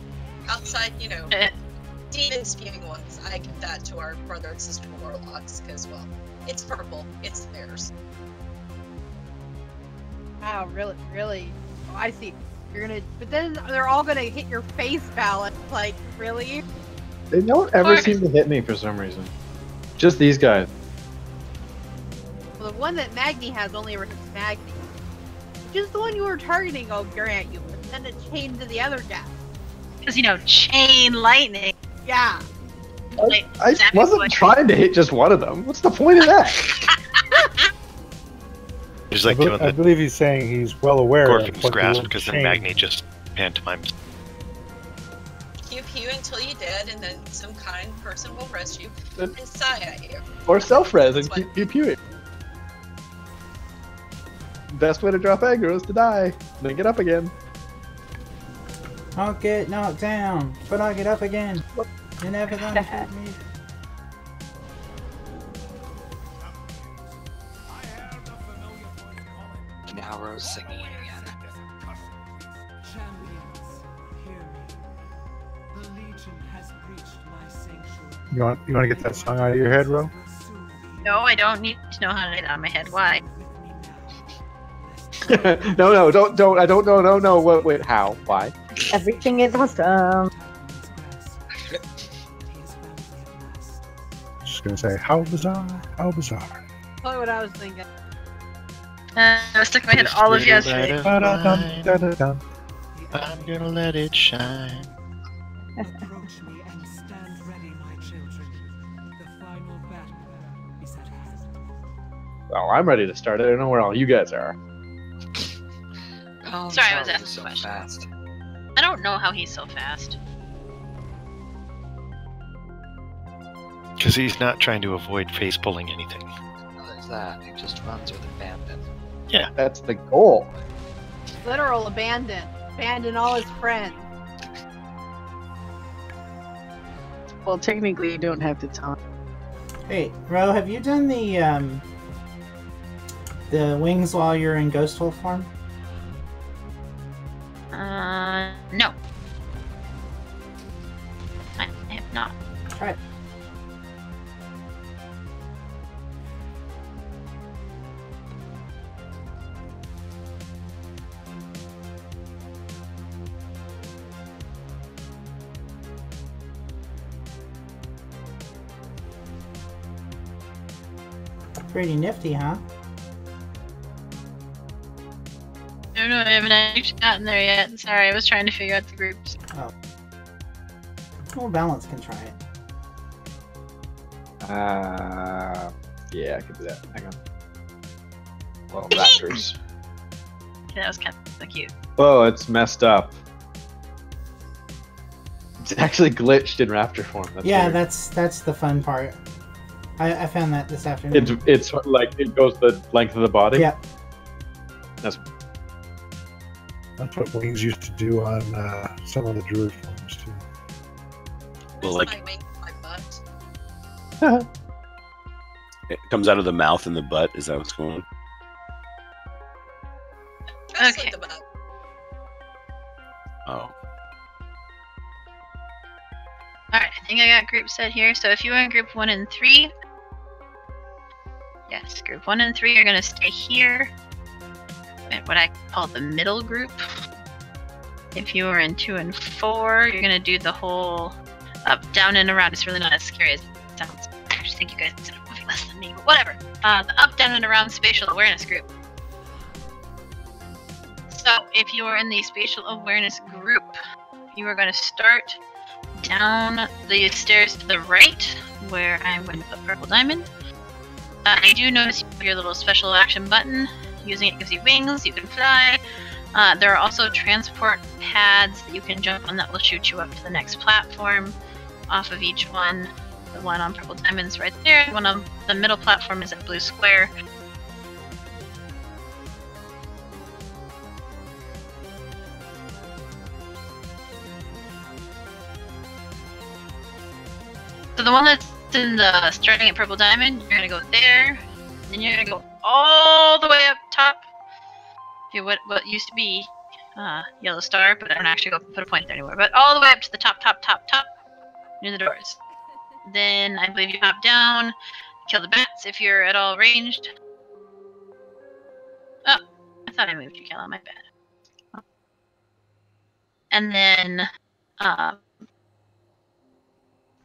Outside, you know, demon spewing ones, I give that to our brother and sister warlocks, because, well, it's purple, it's theirs. Wow, really, really? Oh, I see. You're gonna, but then they're all gonna hit your face balance. Like, really? They don't ever seem to hit me for some reason. Just these guys. Well, the one that Magni has only ever hits Magni. Just the one you were targeting, I'll grant you. But then it chained to the other guy. Because, you know, chain lightning. Yeah. I wasn't trying to hit just one of them. What's the point of that? Just like doing I the believe he's saying he's well aware of Gorgon's what grasp, the because then chain- Magni just pantomimes. Pew pew until you're dead, and then some kind person will rescue and sigh at you. Or self-res and keep pew-pewing. Best way to drop aggro is to die, then get up again. I'll get knocked down, but I'll get up again. You're never gonna hit me. Now Rose singing again. You want to get that song out of your head, Ro? No, I don't need to know how to get it on my head. Why? No, don't. I don't know. No. Wait, how? Why? Everything is awesome. Just gonna say, how bizarre, how bizarre. Probably what I was thinking. I was stuck in my head all of yesterday. Da-da-dum. I'm gonna let it shine. Approach me and stand ready, my children. The final battle is at hand. Oh, I'm ready to start. I don't know where all you guys are. Oh, Sorry, I was Charlie asking so a question. fast. I don't know how he's so fast. Because he's not trying to avoid face pulling anything. Oh, there's that. He just runs with abandon. Yeah. That's the goal. Literal abandon. Abandon all his friends. Well, technically, you don't have to taunt. Hey, Ro, have you done the wings while you're in Ghost Wolf form? No. I have not. Try it. Pretty nifty, huh? I don't know, I haven't actually gotten there yet. Sorry, I was trying to figure out the groups. Oh. Well, Balance can try it. Yeah, I can do that. Hang on. Well, raptors. That was kind of cute. Oh, it's messed up. It's actually glitched in raptor form. That's Yeah, weird. that's the fun part. I found that this afternoon. It's like it goes the length of the body. Yeah. That's what Wings used to do on some of the druid forms too. Well, like it comes out of the mouth and the butt. Is that what's going on? Okay. Oh. Alright, I think I got group set here. So if you are in group 1 and 3, yes, group 1 and 3 are going to stay here at what I call the middle group. If you are in 2 and 4, you're going to do the whole up, down, and around. It's really not as scary as it sounds. I actually think you guys did a movie less than me, but whatever. The up, down, and around spatial awareness group. So if you are in the spatial awareness group, you are going to start down the stairs to the right, where I'm going to put purple diamond. I do notice you have your little special action button. Using it gives you wings, you can fly. There are also transport pads that you can jump on that will shoot you up to the next platform off of each one. The one on purple diamond is right there. The one on the middle platform is a blue square. So the one that's in the starting at purple diamond, you're gonna go there, then you're gonna go all the way up top. Okay, what used to be yellow star, but I don't actually go put a point there anymore. But all the way up to the top, near the doors. Then I believe you hop down, kill the bats if you're at all ranged. Oh, I thought I moved you, Kela, my bad. And then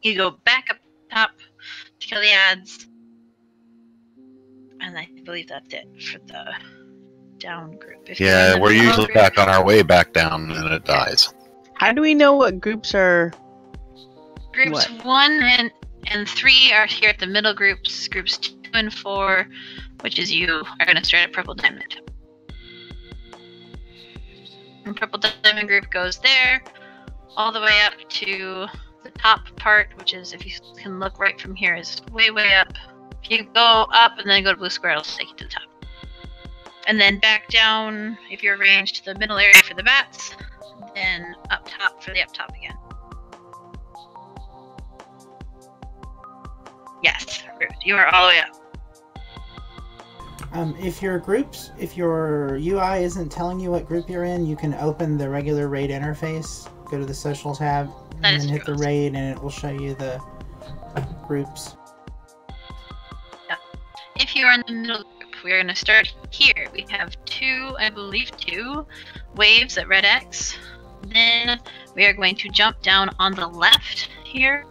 you go back up top to kill the ads. And I believe that's it for the down group. If Yeah, we're usually back on our way back down and it dies. How do we know what groups are... Groups 1 and 3 are here at the middle groups. Groups 2 and 4, which is you, are going to start at purple diamond. And purple diamond group goes there, all the way up to the top part, which is, if you can look right from here, is way up. If you go up and then go to blue square, it'll take you to the top. And then back down, if you're ranged, to the middle area for the bats, then up top for the up top again. Yes, you are all the way up. If your UI isn't telling you what group you're in, you can open the regular raid interface, go to the social tab, and then hit the raid, and it will show you the groups. Yep. If you're in the middle group, we're going to start here. We have two waves at red X. Then we are going to jump down on the left here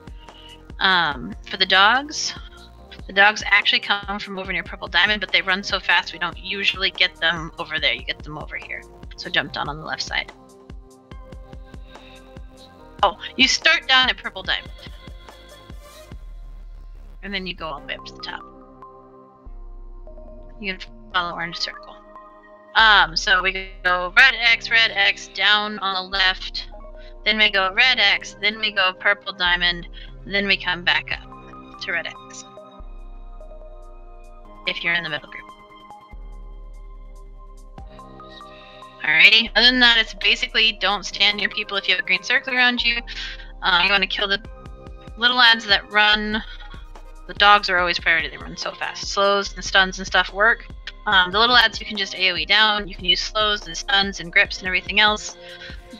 for the dogs. The dogs actually come from over near purple diamond, but they run so fast we don't usually get them over there. You get them over here. So jump down on the left side. Oh, you start down at purple diamond. And then you go all the way up to the top. You can follow orange circle. So we go red X, down on the left. Then we go red X, then we go purple diamond, then we come back up to red X. If you're in the middle group. Alrighty. Other than that, it's basically don't stand near people if you have a green circle around you. You want to kill the little ads that run. The dogs are always priority. They run so fast. Slows and stuns and stuff work. The little ads you can just AoE down. You can use slows and stuns and grips and everything else.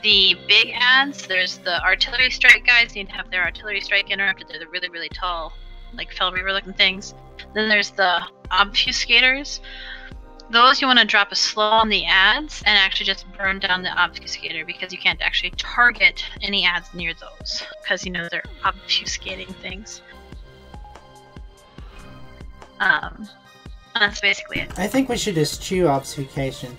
The big ads, there's the artillery strike guys. You need to have their artillery strike interrupted. They're the really, really tall, like Fell Reaver looking things. Then there's the obfuscators. Those you want to drop a slow on the ads and actually just burn down the obfuscator, because you can't actually target any ads near those, because you know they're obfuscating things. That's basically it. I think we should eschew obfuscation.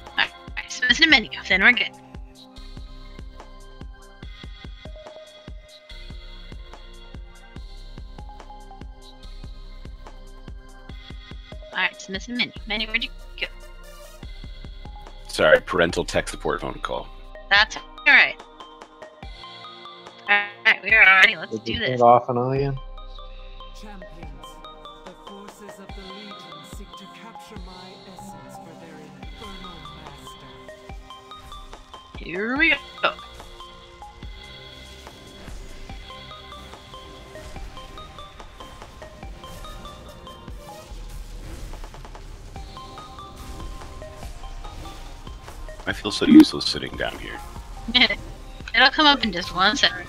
Alright, so it's in a menu, then we're good. Alright, so missing menu. Menu, where'd you go? Sorry, parental tech support phone call. That's alright. Alright, we are ready. Let's do this. Off and on again. Champions, the forces of the Legion seek to capture my essence for their infernal master. Here we go. I feel so useless sitting down here. It'll come up in just 1 second.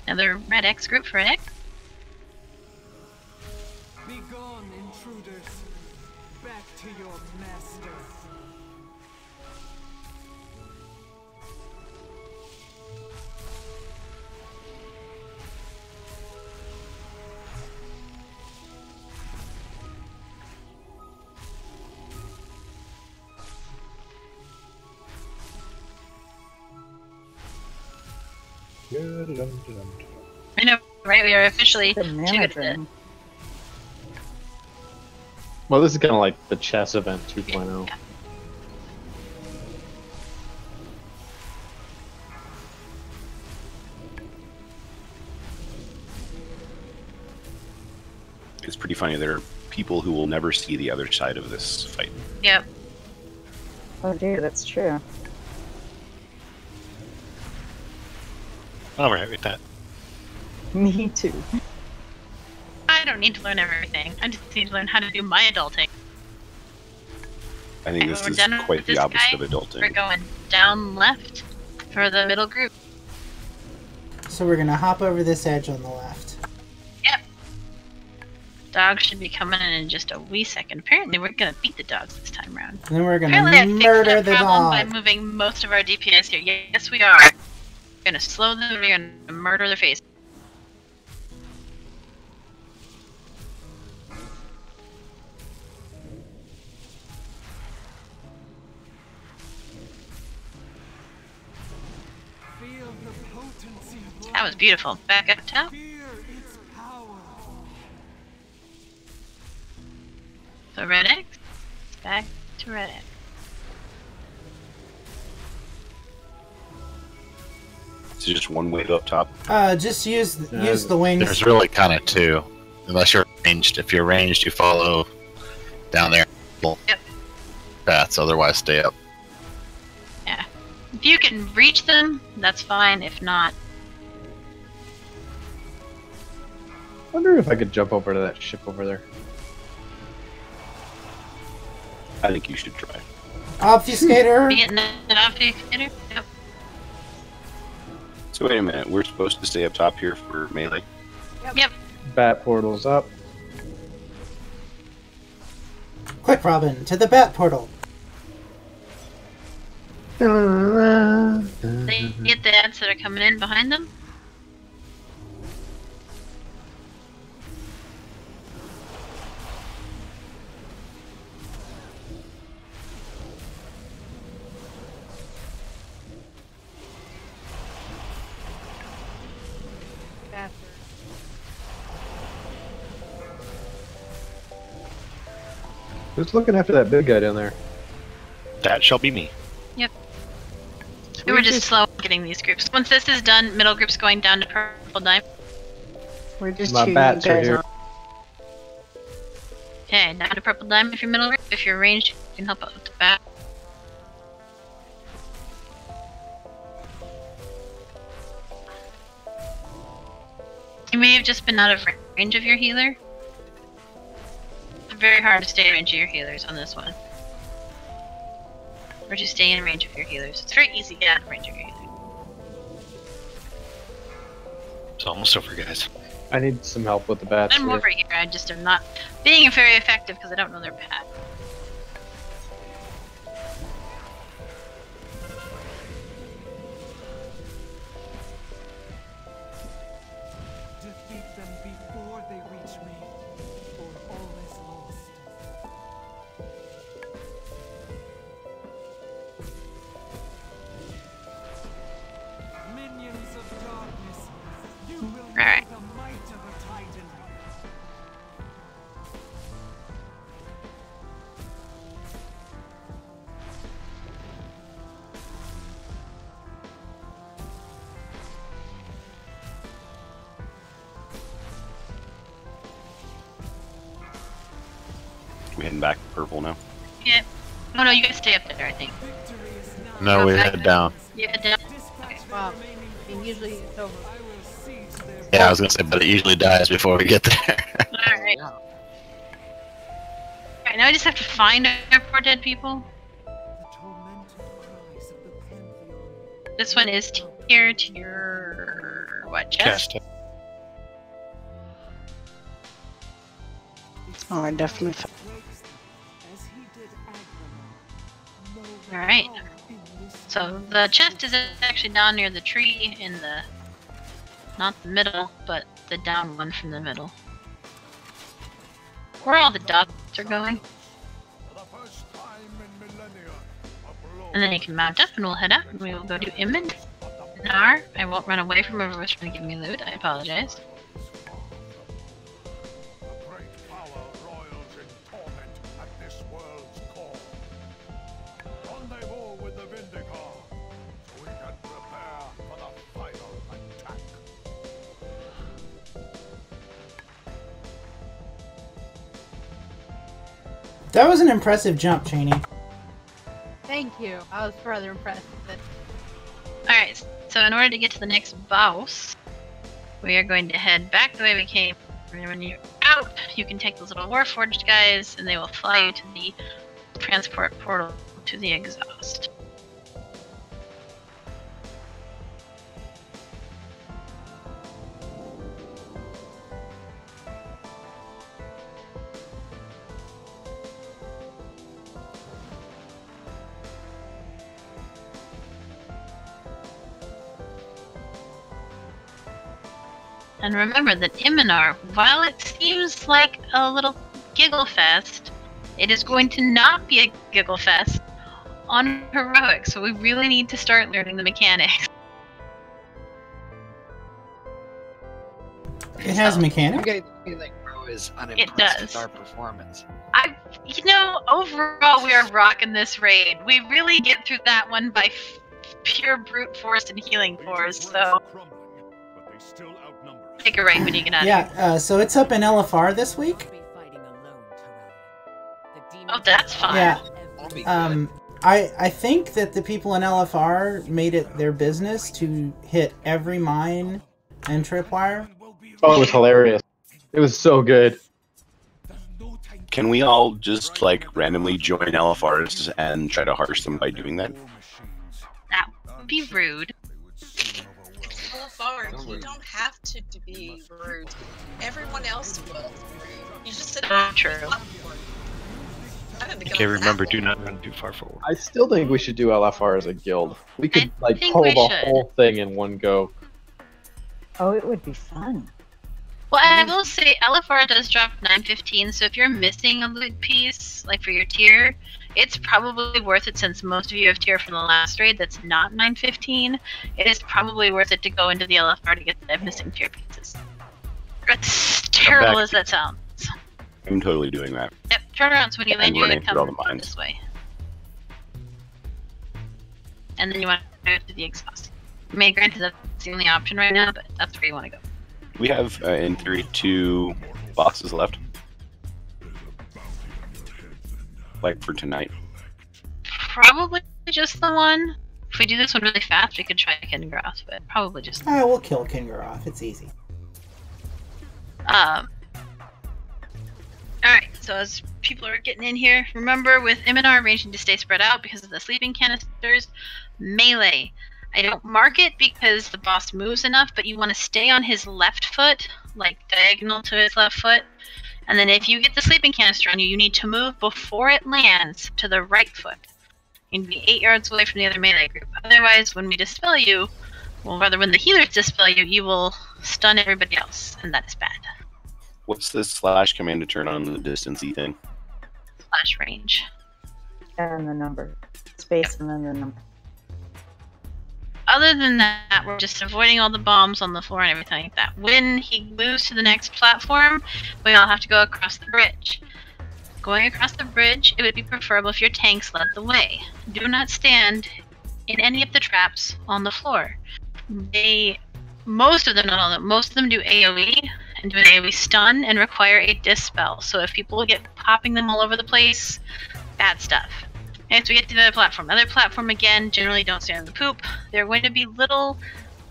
Another Red X group for X. Be gone, intruders. Back to your master. I know, right? We are officially jiggered. Well, this is kind of like the chess event 2.0. Yeah. It's pretty funny. There are people who will never see the other side of this fight. Yep. Oh dear, that's true. All right with that. Me too. I don't need to learn everything. I just need to learn how to do my adulting. I think this is quite the opposite of adulting. We're going down left for the middle group. So we're gonna hop over this edge on the left. Yep. Dogs should be coming in just a wee second. Apparently, we're gonna beat the dogs this time around. And then we're gonna Apparently, murder I fixed the that problem dog. by moving most of our DPS here. Yes, we are. We're gonna slow them. We're gonna murder their face. Feel the potency of That was beautiful. Back up top. fear its power. So Red X. Back to Red X. It's just one wave up top. Just use the wings. There's really kind of two, unless you're ranged. If you're ranged, you follow down there. Yep. Paths. Otherwise, stay up. Yeah. If you can reach them, that's fine. If not, I wonder if I could jump over to that ship over there. I think you should try. Obfuscator. be it an obfuscator. Yep. So wait a minute. We're supposed to stay up top here for melee. Yep. Bat portal's up. Quick, Robin, to the bat portal. They get the ads that are coming in behind them. Who's looking after that big guy down there? That shall be me. Yep. We were just slow getting these groups. Once this is done, middle group's going down to purple dime. We're just My cheering bats you are guys here. on. Okay, down to purple dime if you're middle group. If you're ranged, You can help out with the back. You may have just been out of range of your healer. It's very hard to stay in range of your healers on this one. Or to stay in range of your healers. It's very easy to get out of range of your healers. It's almost over, guys. I need some help with the bats. I'm over here. I just am not being very effective because I don't know their path. Defeat them before they reach me, or all is lost. Minions of darkness, you will know Alright. the might of a titan. We heading back purple now. Yeah. Oh no, you guys stay up there, I think. No, we head down. You head down. Okay, well, I mean, usually it's over. Yeah, I was gonna say, but it usually dies before we get there. Alright. Alright, now I just have to find our poor dead people. This one is tier... what, chest? Oh, I definitely. Alright. So the chest is actually down near the tree in the... not the middle, but the down one from the middle. Where all the dots are going. And then you can mount up and we'll head out and we will go to Imid. Nar. I won't run away from whoever's trying to give me loot, I apologize. That was an impressive jump, Cheney. Thank you. I was rather impressed with it. Alright, so in order to get to the next boss, we are going to head back the way we came. And when you're out, you can take those little Warforged guys, and they will fly you to the transport portal to the exhaust. And remember that Iminar, while it seems like a little giggle fest, it is going to not be a giggle fest on heroic, so we really need to start learning the mechanics. It has mechanics? You guys feel like Bro is unimpressed with our performance. You know, overall we are rocking this raid. We really get through that one by pure brute force and healing force, so... Take a right when you get out of here. Yeah, so it's up in LFR this week. Oh, that's fine. Yeah. I think that the people in LFR made it their business to hit every mine and tripwire. Oh, it was hilarious. It was so good. Can we all just like randomly join LFRs and try to harsh them by doing that? That would be rude. You don't have to be rude. Everyone else will. You just sit true. Okay, remember, do not run too far forward. I still think we should do LFR as a guild. We could like pull the whole thing in one go. Oh, it would be fun. Well, I will say LFR does drop 915, so if you're missing a loot piece, like for your tier, it's probably worth it since most of you have tier from the last raid that's not 915. It is probably worth it to go into the LFR to get the missing tier pieces. As terrible as that sounds. I'm totally doing that. Yep, turnarounds when you land, you're running gonna through all the come mines. this way. And then you want to go to the exhaust. I mean, granted that's the only option right now, but that's where you want to go. We have, in theory, 2 bosses left. Like for tonight. Probably just the one. If we do this one really fast, we could try Kingaroth, but probably just the We'll kill Kingaroth. It's easy. Alright, so as people are getting in here, remember with Iminar arranging to stay spread out because of the sleeping canisters, melee. I don't mark it because the boss moves enough, but you want to stay on his left foot, like diagonal to his left foot. And then if you get the sleeping canister on you, you need to move before it lands to the right foot. You need to be 8 yards away from the other melee group. Otherwise, when we dispel you, well, rather when the healers dispel you, you will stun everybody else, and that is bad. What's this slash command to turn on the distance-y thing? Slash range. And the number. Space and then the number. Other than that, we're just avoiding all the bombs on the floor and everything like that. When he moves to the next platform, we all have to go across the bridge. Going across the bridge, it would be preferable if your tanks led the way. Do not stand in any of the traps on the floor. Most of them, not all of them, most of them do AoE, and do an AoE stun and require a dispel. So if people get popping them all over the place, bad stuff. As we get to the other platform again, generally don't stand in the poop. There are going to be little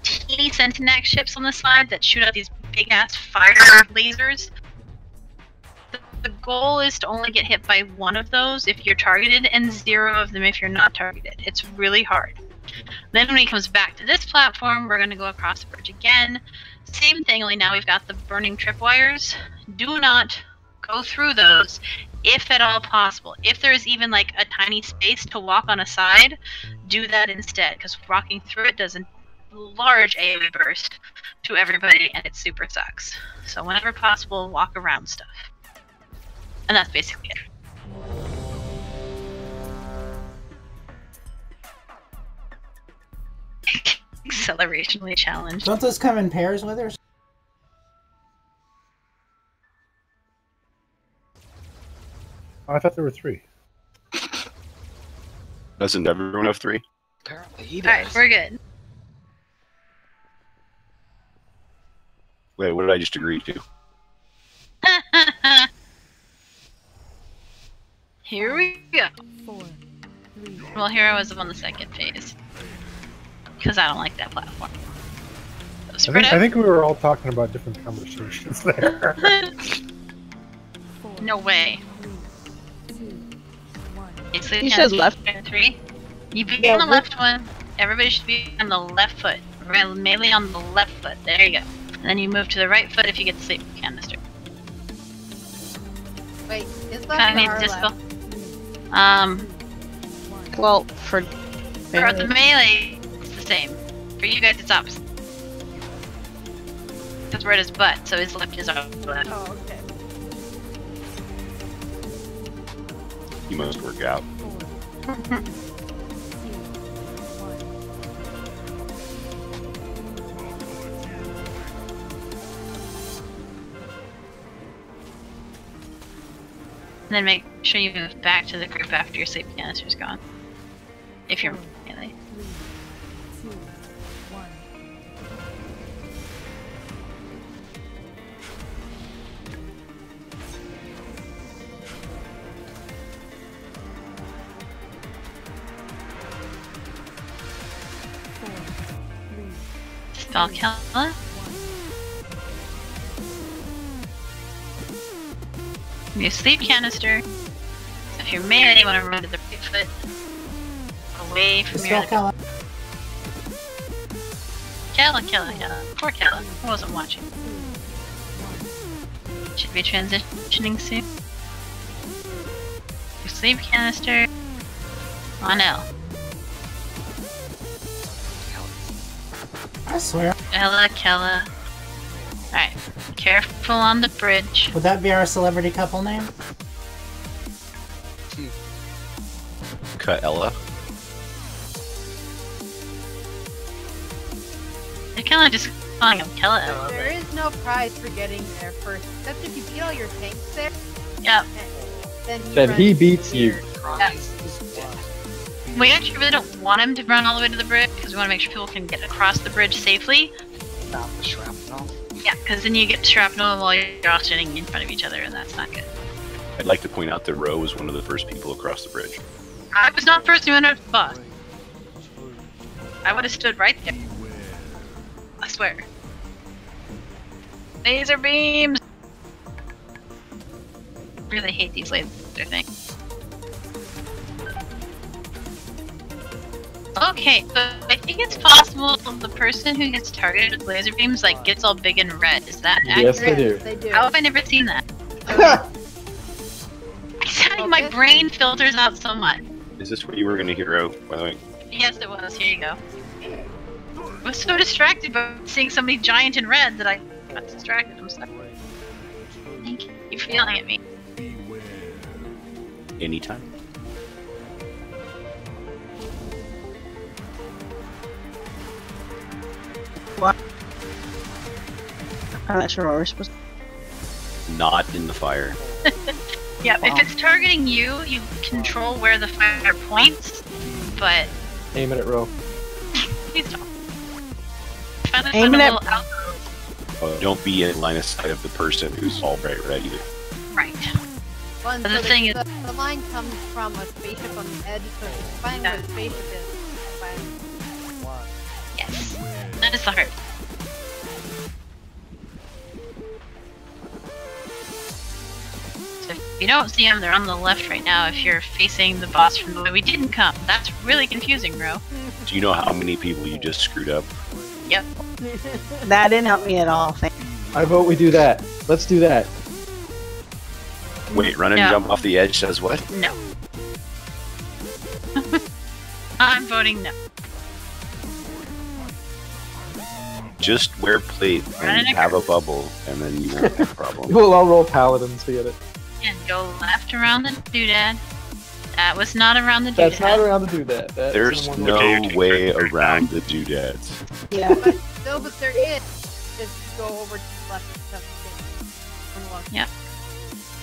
teeny Centinax ships on the side that shoot out these big ass fire lasers. The goal is to only get hit by one of those if you're targeted and 0 of them if you're not targeted. It's really hard. Then when he comes back to this platform, we're going to go across the bridge again. Same thing, only now we've got the burning tripwires. Do not go through those if at all possible. If there is even like a tiny space to walk on a side, do that instead, because walking through it does a large AoE burst to everybody and it super sucks. So whenever possible, walk around stuff. And that's basically it. Accelerationally challenged. Don't those come in pairs with her? Oh, I thought there were 3. Doesn't everyone have 3? Apparently he does. Alright, we're good. Wait, what did I just agree to? Here we go. Well, here I was on the second phase. Because I don't like that platform. So I think we were all talking about different conversations there. No way. You said left. 3. You be on the left one. Everybody should be on the left foot. Melee on the left foot. There you go. And then you move to the right foot if you get the sleep canister. Wait, is Kind that of our dispel. left? Well, for the melee, it's the same. For you guys, it's opposite. Because we're at his butt, so his left is our left. Oh, okay. You must work out. And then make sure you move back to the group after your sleep canister's gone. If you're melee. Spell Kela. Your sleep canister. So if you're melee, you want to run to the right foot. Away from your Kela. Kela. Poor Kela. I wasn't watching. Should be transitioning soon. Your sleep canister. On L. I swear. Kela. Alright. Careful on the bridge. Would that be our celebrity couple name? Kela. They're kind of just calling him Kela. There is no prize for getting there first, except if you beat all your tanks there. Yep. Then he beats you. Yep. We actually really don't want him to run all the way to the bridge because we want to make sure people can get across the bridge safely. Stop the shrapnel. Yeah, because then you get shrapnel while you're all standing in front of each other, and that's not good. I'd like to point out that Ro was one of the first people across the bridge. I was not the first to enter the boss. I would have stood right there. I swear. Laser beams! I really hate these laser things. Okay, so I think it's possible the person who gets targeted with laser beams like gets all big and red. Is that accurate? Yes, they do. They do. How have I never seen that? My brain filters out so much. Is this where you were going to hero, by the way? Yes, it was. Here you go. I was so distracted by seeing somebody giant in red that I got distracted. I'm sorry. Thank you. You're yelling at me. Anytime. What? I'm not sure what we're supposed to. Not in the fire. Yeah, if it's targeting you, you control where the fire points, but... Aim it at Ro. Please don't. Aim it at... Don't be in line of sight of the person who's all bright red either. Right. Well, But so the thing is... the line comes from a spaceship on the edge, so if you find where the spaceship is, find one. Yes. That is the hard. So if you don't see them, they're on the left right now if you're facing the boss from the way we didn't come. That's really confusing, bro. Do you know how many people you just screwed up? Yep. That didn't help me at all. I vote we do that. Let's do that. Wait, run and No. jump off the edge says what? No. I'm voting no. Just wear plate and have a bubble, and then you won't have a problem. We'll all roll paladins to get it. And go left around the doodad. That was not around the doodad. That's not around to do that. That's There's no way around the doodads. Yeah, but no, but there is. Just go over to the left and stuff. Yep.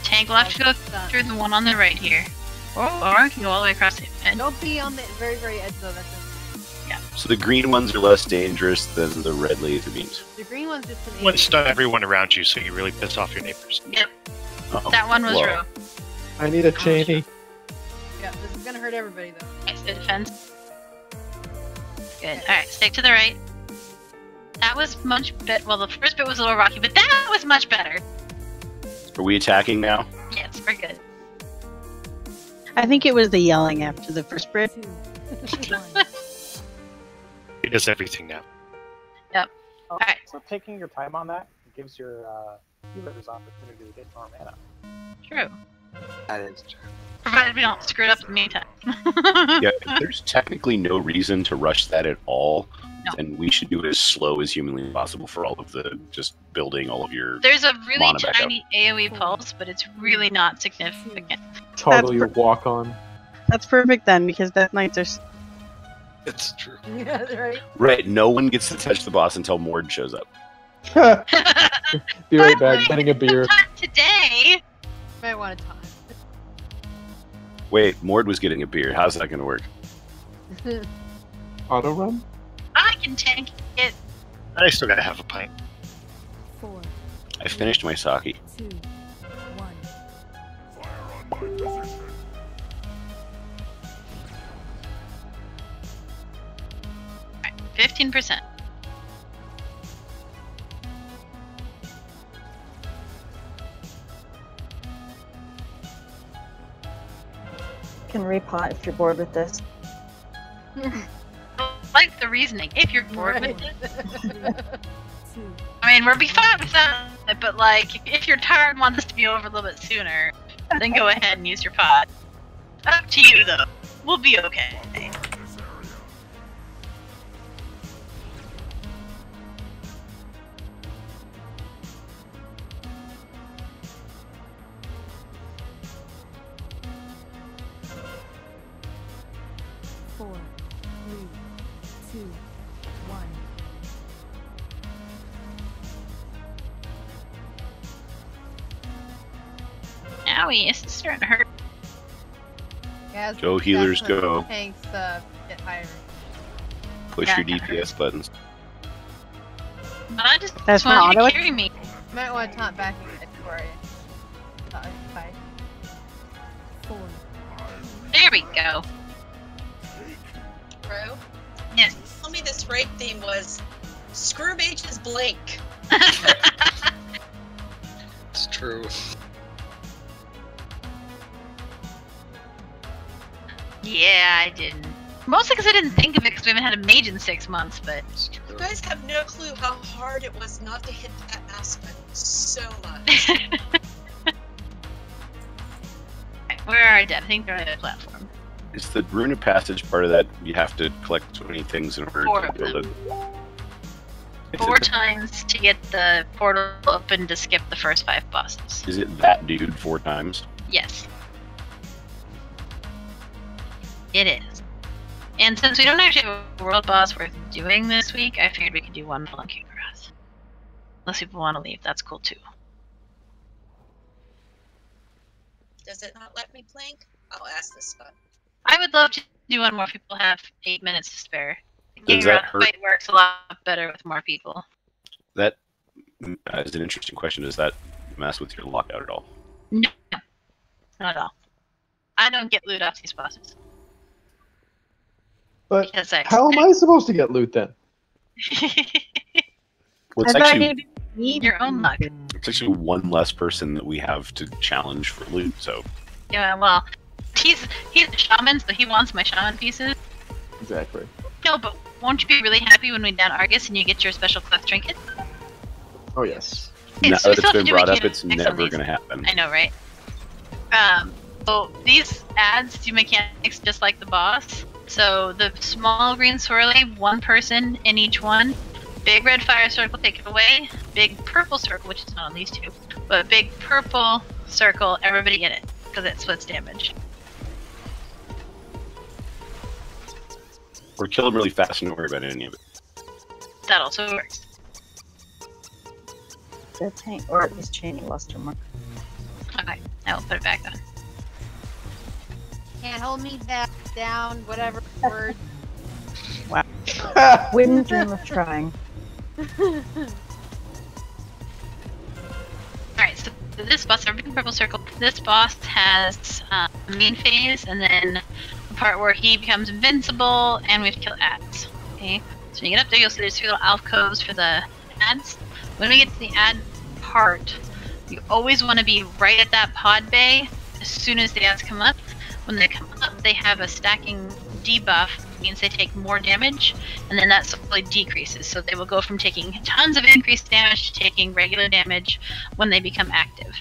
Tank left to go through the one on the right here. Or I can go all the way across the edge. Don't be on the very, very edge though. That's it. Yeah. So the green ones are less dangerous than the red laser beams. The green one's just an One stun everyone around you, so you really piss off your neighbors. Yep. Uh-oh. That one was Whoa. Ro. I need a cheney. Yeah, this is gonna hurt everybody though. Nice, good defense. Good. Alright, stick to the right. That was much better. Well, the first bit was a little rocky, but that was much better. Are we attacking now? Yes, we're good. I think it was the yelling after the first bit. He does everything now. Yep. Alright. So taking your time on that gives your healers opportunity to get more mana. True. That is true. Provided we don't screw it up in the meantime. Yeah, if there's technically no reason to rush that at all, No. then we should do it as slow as humanly possible for all of the just building all of your There's a really mana back up. tiny AoE pulse, but it's really not significant. Toggle your walk on. That's perfect then, because Death Knights are. It's true. Yeah, right. Right, no one gets to touch the boss until Mord shows up. Be right back, getting a beer. Today! Might want to time. Wait, Mord was getting a beer. How's that going to work? Auto run? I can tank it. I still gotta have a pint. 4, I finished my sake. 2, 1. Fire on my position. Alright, 15%. You can repot if you're bored with this. I like the reasoning. If you're bored Right. with it. I mean, we'll be fine with that, but like, if you're tired and want this to be over a little bit sooner, then go ahead and use your pod. Up to you, though. We'll be okay. Four, 3, 2, 1. Owie, it's starting to hurt. Yeah, Go healers, go. Tanks get higher. Push Yeah, your DPS buttons. But I just That's my want you to auto- carry me. You might want to taunt backing it for you. Fight. 4, There we go. Crow. Yes. Tell me this raid theme was Screw Mage's Blink. It's true. Yeah, I didn't. Mostly because I didn't think of it because we haven't had a mage in 6 months, but... You guys have no clue how hard it was not to hit that mouse button so much. Where are our dead? I think they're on the platform. Is the rune of passage part of that? You have to collect so many things in order 4 to of build them. it. 4 times to get the portal open to skip the first 5 bosses. Is it that dude 4 times? Yes. It is. And since we don't actually have a world boss worth doing this week, I figured we could do one flunking grass. Unless people want to leave, that's cool too. Does it not let me blink? I'll ask this spot. I would love to do one more. People have 8 minutes to spare. Does that hurt? Fight works a lot better with more people. That is an interesting question. Does that mess with your lockout at all? No. Not at all. I don't get loot off these bosses. But how am I supposed to get loot then? Well, it's actually Need your own luck. it's actually one less person that we have to challenge for loot. So Yeah, well, he's a shaman, so he wants my shaman pieces. Exactly. No, but won't you be really happy when we down Argus and you get your special quest trinket? Oh yes. now so we that still it's have been to do brought up, mechanics it's on never these. going to happen. I know, right? So these adds do mechanics just like the boss. So the small green swirly, 1 person in each one. Big red fire circle, take it away. Big purple circle, which is not on these 2, but big purple circle, everybody get it, because it splits damage. Or kill them really fast and don't worry about any of it. That also works. The tank, or at least chaining luster mark. Okay, I will put it back on. Can't hold me down, whatever word. Wow. Wouldn't dream of trying. Alright, so this boss, our big purple circle, this boss has a main phase, and then the part where he becomes invincible, and we have to kill ads. Okay, so when you get up there, you'll see there's 2 little alcoves for the ads. When we get to the ad part, you always want to be right at that pod bay as soon as the ads come up. When they come up, they have a stacking debuff, means they take more damage, and then that slowly decreases. So they will go from taking tons of increased damage to taking regular damage when they become active.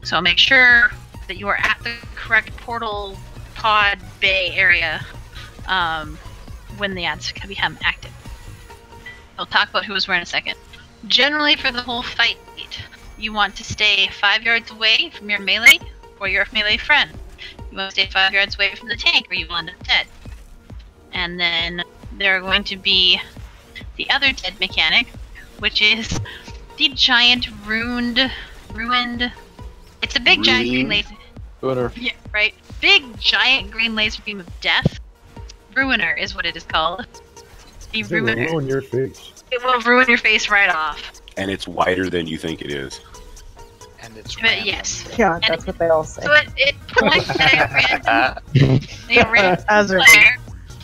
So make sure that you are at the correct portal pod bay area when the ads become active. I'll talk about who was where in a second. Generally, for the whole fight, you want to stay 5 yards away from your melee or your melee friend. You want to stay 5 yards away from the tank or you will end up dead. And then there are going to be the other dead mechanic, which is the giant ruined. It's a big giant green laser. Ruiner. Yeah, right. Big giant green laser beam of death. Ruiner is what it is called. The It will Ruiner. ruin your face. It will ruin your face right off. And it's wider than you think it is. And it's But yes. Yeah, that's what they all say. So it points at a random player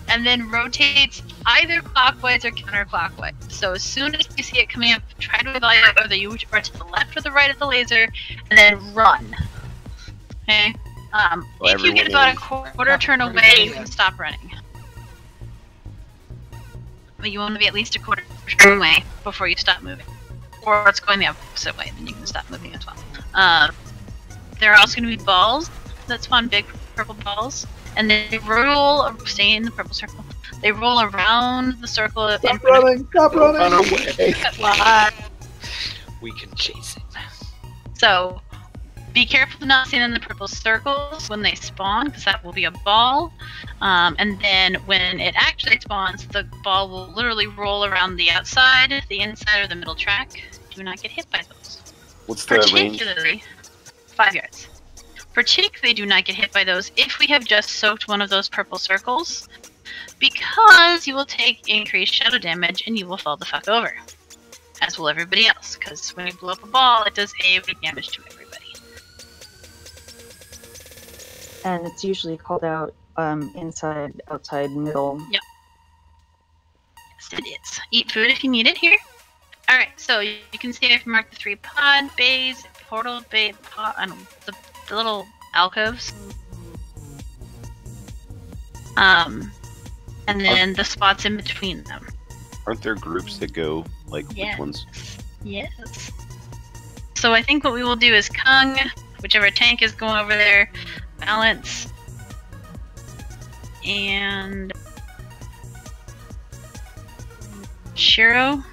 and then rotates either clockwise or counterclockwise. So as soon as you see it coming up, try to evaluate whether you are to the left or the right of the laser, and then run. Okay? If you get about a quarter turn away, you can stop running. But you want to be at least a quarter turn away before you stop moving. Or it's going the opposite way, then you can stop moving as well. There are also going to be balls that spawn big purple balls, and they roll, stay in the purple circle. They roll around the circle. Stop running! Stop running! Run away! We can chase it. So, be careful to not stand in the purple circles when they spawn, because that will be a ball. And then when it actually spawns, the ball will literally roll around the outside, the inside, or the middle track. Do not get hit by those. What's the range? Particularly 5 yards. Particularly do not get hit by those if we have just soaked one of those purple circles, because you will take increased shadow damage and you will fall the fuck over. As will everybody else, because when you blow up a ball, it does AoE damage to everybody. And it's usually called out inside, outside, middle. Yep. Yes, it is. Eat food if you need it here. Alright, so you can see I've marked the 3 pod bays, portal bay, the little alcoves. And then the spots in between them. Aren't there groups that go, like, Yes. which ones? Yes. So I think what we will do is Kung, whichever tank is going over there, Balance, and Shiro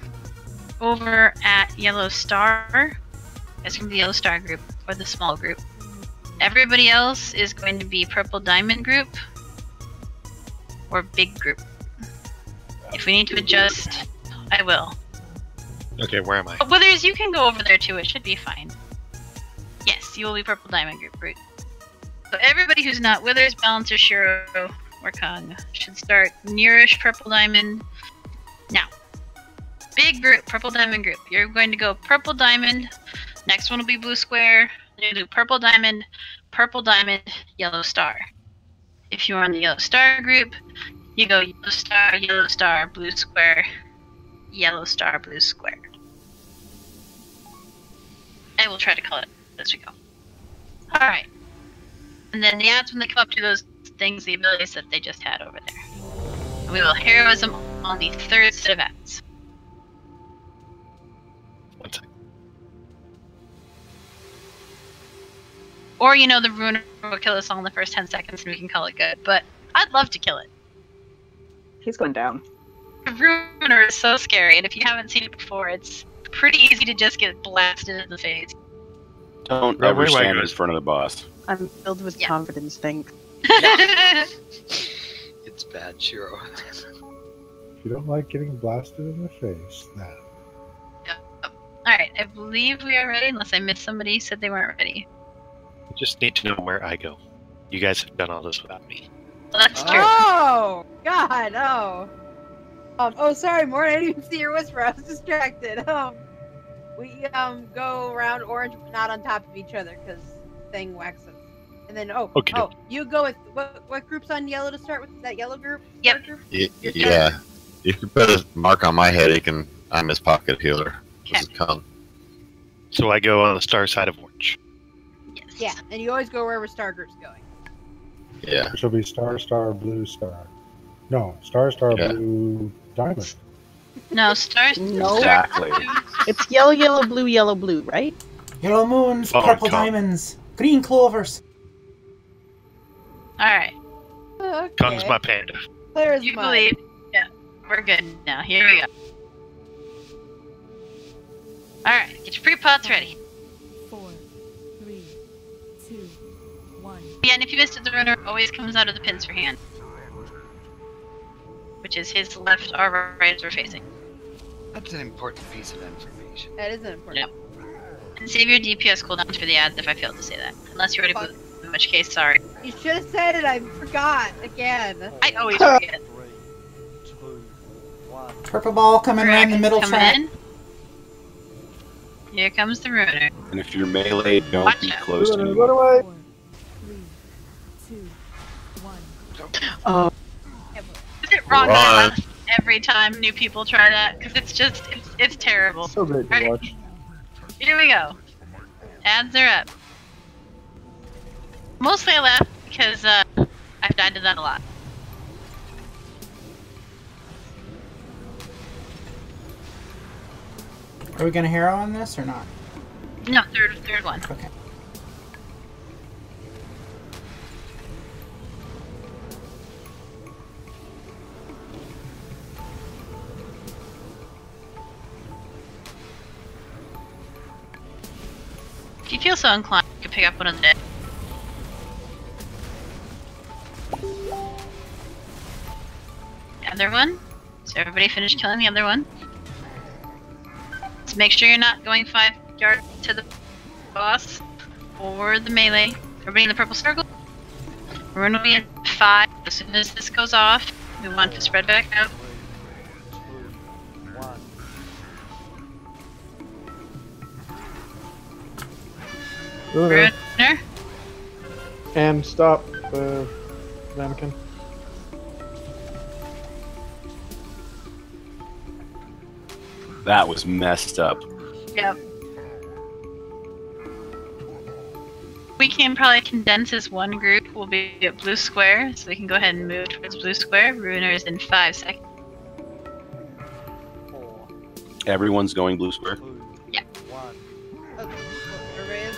over at Yellow Star. It's from the Yellow Star group, or the small group. Everybody else is going to be Purple Diamond group, or Big group. If we need to adjust, I will. Okay, where am I? But Withers, you can go over there too, it should be fine. Yes, you will be Purple Diamond group, Root. So everybody who's not Withers, Balance, or Shiro, or Kung should start nearish Purple Diamond. Now, big group, Purple Diamond group. You're going to go Purple Diamond, next one will be Blue Square, you're going to do Purple Diamond, Yellow Star. If you're on the Yellow Star group, you go Yellow Star, Blue Square, Yellow Star, Blue Square. I will try to call it as we go. Alright. And then the ads when they come up to those things, the abilities that they just had over there. And we will heroism on the 3rd set of ads. One second. Or, you know, the Ruiner will kill us all in the first 10 seconds and we can call it good. But I'd love to kill it. He's going down. The Ruiner is so scary, and if you haven't seen it before, it's pretty easy to just get blasted in the face. Don't Where ever do I stand go? in front of the boss. I'm filled with confidence, thanks. It's bad, Shiro. If you don't like getting blasted in the face, then. Alright, I believe we are ready, unless I missed somebody who said they weren't ready. I just need to know where I go. You guys have done all this without me. Well, that's true. Oh God! Oh. Oh, sorry, Morton. I didn't even see your whisper. I was distracted. We go around orange, but not on top of each other, because thing whacks us. And then Okay. you go with what group's on yellow to start with? Is that yellow group? Yep. Group? Yeah. If you put a mark on my head, I'm his pocket healer. This is Kung. So I go on the star side of orange. Yeah, and you always go wherever star group's going. Yeah. Which will be star, star, blue, star. No, star, star, Yeah. blue, diamond. No, stars. No. Exactly. It's yellow, blue, right? Yellow moons, Oh, purple Kung. diamonds, green clovers. Alright. Okay. Kung's my panda. Clear as You mud. believe. Yeah, we're good now. Here we go. Alright, get your pre-pots ready. 4, 3, 2, 1. Yeah, and if you missed it, the runner always comes out of the pins for hand. Which is his left or right as we're facing. That's an important piece of information. That is an important. Yep. And save your DPS cooldowns for the ads if I failed to say that. Unless you already blew, in which case, sorry. You should have said it. I forgot again. I always forget. Purple ball coming around the middle Coming track. in. Here comes the ruiner. And if you're melee, don't Watch be out. close to Run anyone. away! 4, 3, 2, 1. Oh, Is it wrong that I Run. laugh every time new people try that? Because it's just, it's terrible. So great to Alright. watch. Here we go. Ads are up. Mostly I laugh because I've died to that a lot. Are we gonna hero on this or not? No, third one. Okay. If you feel so inclined, you can pick up one of the dead. The other one. So everybody finish killing the other one. Just make sure you're not going 5 yards to the boss or the melee. Everybody in the purple circle. We're gonna be at 5. As soon as this goes off, we want to spread back out. Ruiner. Ruiner. And stop, Ramekin. That was messed up. Yep. We can probably condense as one group. We'll be at blue square, so we can go ahead and move towards blue square. Ruiners in 5 seconds. Everyone's going blue square. Yeah.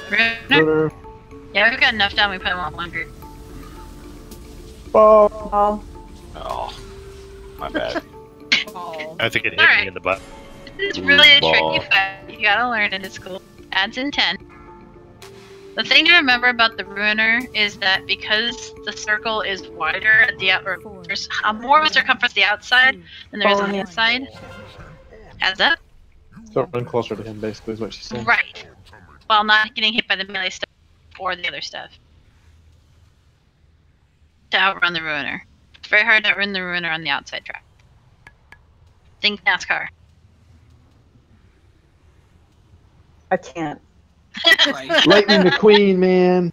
Ruiner. Yeah, we've got enough down. We probably want one group. Ball. Oh, my bad. I think it hit me in the butt. This is really a Ball. tricky fight. You gotta learn it. It's cool. Adds in 10. The thing to remember about the Ruiner is that because the circle is wider at the out, or there's more of a circumference at the outside than there is on the inside. Adds up. So run closer to him, basically, is what she's saying. Right. While not getting hit by the melee stuff or the other stuff. To outrun the Ruiner. It's very hard to outrun the Ruiner on the outside track. Think NASCAR. I can't. Lightning McQueen, man.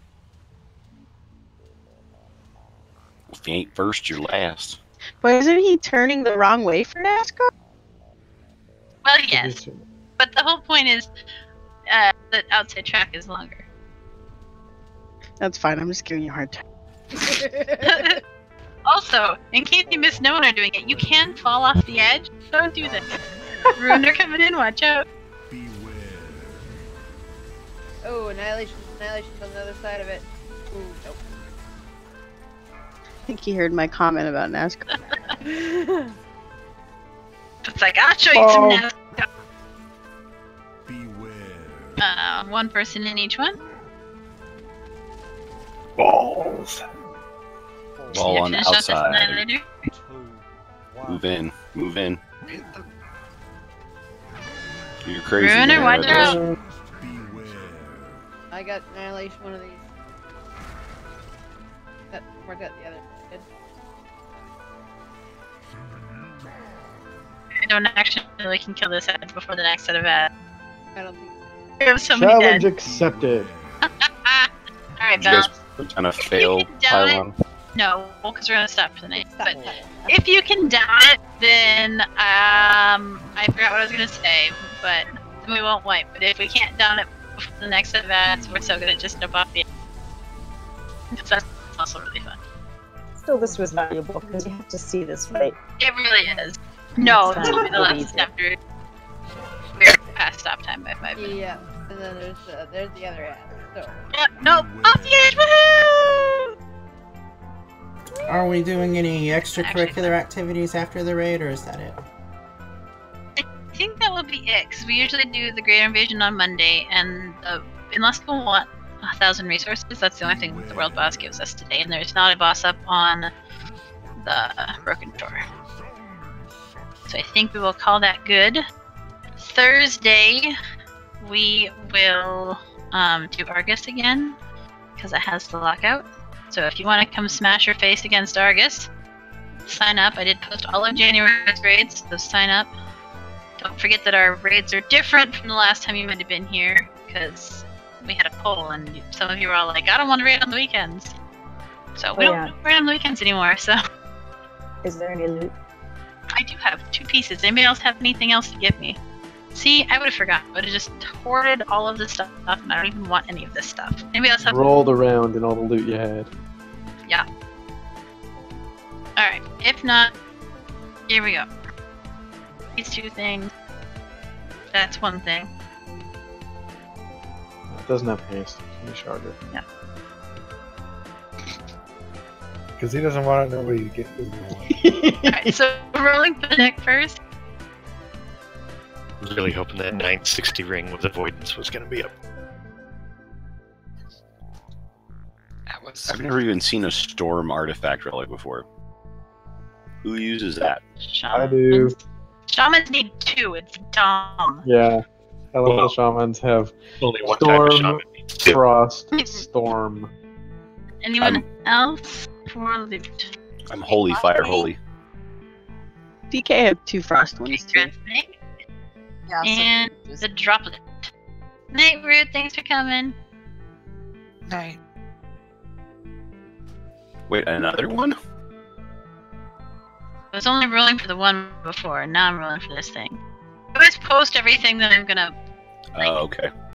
If you ain't first, you're last. But isn't he turning the wrong way for NASCAR? Well, yes. But the whole point is the outside track is longer. That's fine. I'm just giving you a hard time. Also, in case you missed no one are doing it, you can fall off the edge. Don't do this. Ruiner coming in, watch out. Oh, Annihilation's on the other side of it. Ooh, nope. I think he heard my comment about NASCAR. It's like, I'll show you some NASCAR. One person in each one. Balls. Ball on the Finish up this outside. Annihilator. Move in. Move in. You're crazy. Ruiner, man. watch out. I got Annihilation, one of these. I got the other. Good. I don't actually feel we can kill this head before the next set of ads. I don't think We have so many Challenge dead. accepted. Alright, Did you guys Bounce. kind of fail can down it. pylon? No, because we're gonna stop for the night. But if you can down it, then I forgot what I was gonna say, but then we won't wipe. But if we can't down it before the next set of ads, we're still gonna just jump off the. So that's also really fun. Still, this was valuable because you have to see this fight. It really is. No, It's this will be the not last easy. chapter. We're past stop time by 5 minutes. Yeah, and then there's the other ad. So. No, off the edge! Woohoo! Are we doing any extracurricular activities after the raid, or is that it? I think that will be it, because we usually do the Great Invasion on Monday, and unless people want 1,000 resources, that's the only thing that the World Boss gives us today, and there's not a boss up on the Broken Door. So I think we will call that good. Thursday, we will do Argus again, because it has the lockout. So if you want to come smash your face against Argus, sign up. I did post all of January's raids, so sign up. Don't forget that our raids are different from the last time you might have been here, because we had a poll and some of you were all like, I don't want to raid on the weekends. So we don't raid on the weekends anymore, so. Is there any loot? I do have 2 pieces. Anybody else have anything else to give me? See, I would have forgotten. I would have just hoarded all of this stuff, and I don't even want any of this stuff. Anybody else have? Rolled around in all the loot you had. Yeah. Alright, if not, here we go. These 2 things. That's one thing. It doesn't have haste. It's harder. Yeah. Because he doesn't want nobody to get his Alright, so rolling for the neck first. I was really hoping that 960 ring with avoidance was going to be up. I've never even seen a storm artifact relic before. Who uses that? I do. Shamans need 2, it's dumb. Yeah. Elemental shamans have only one type of shaman needs 2. frost, storm. Anyone else for loot? I'm holy fire holy. DK have 2 frost ones too. Yeah, And the droplet. Night Root, thanks for coming. Night. Wait, another one? I was only rolling for the one before, now I'm rolling for this thing. I always post everything, then I'm gonna. Oh, okay.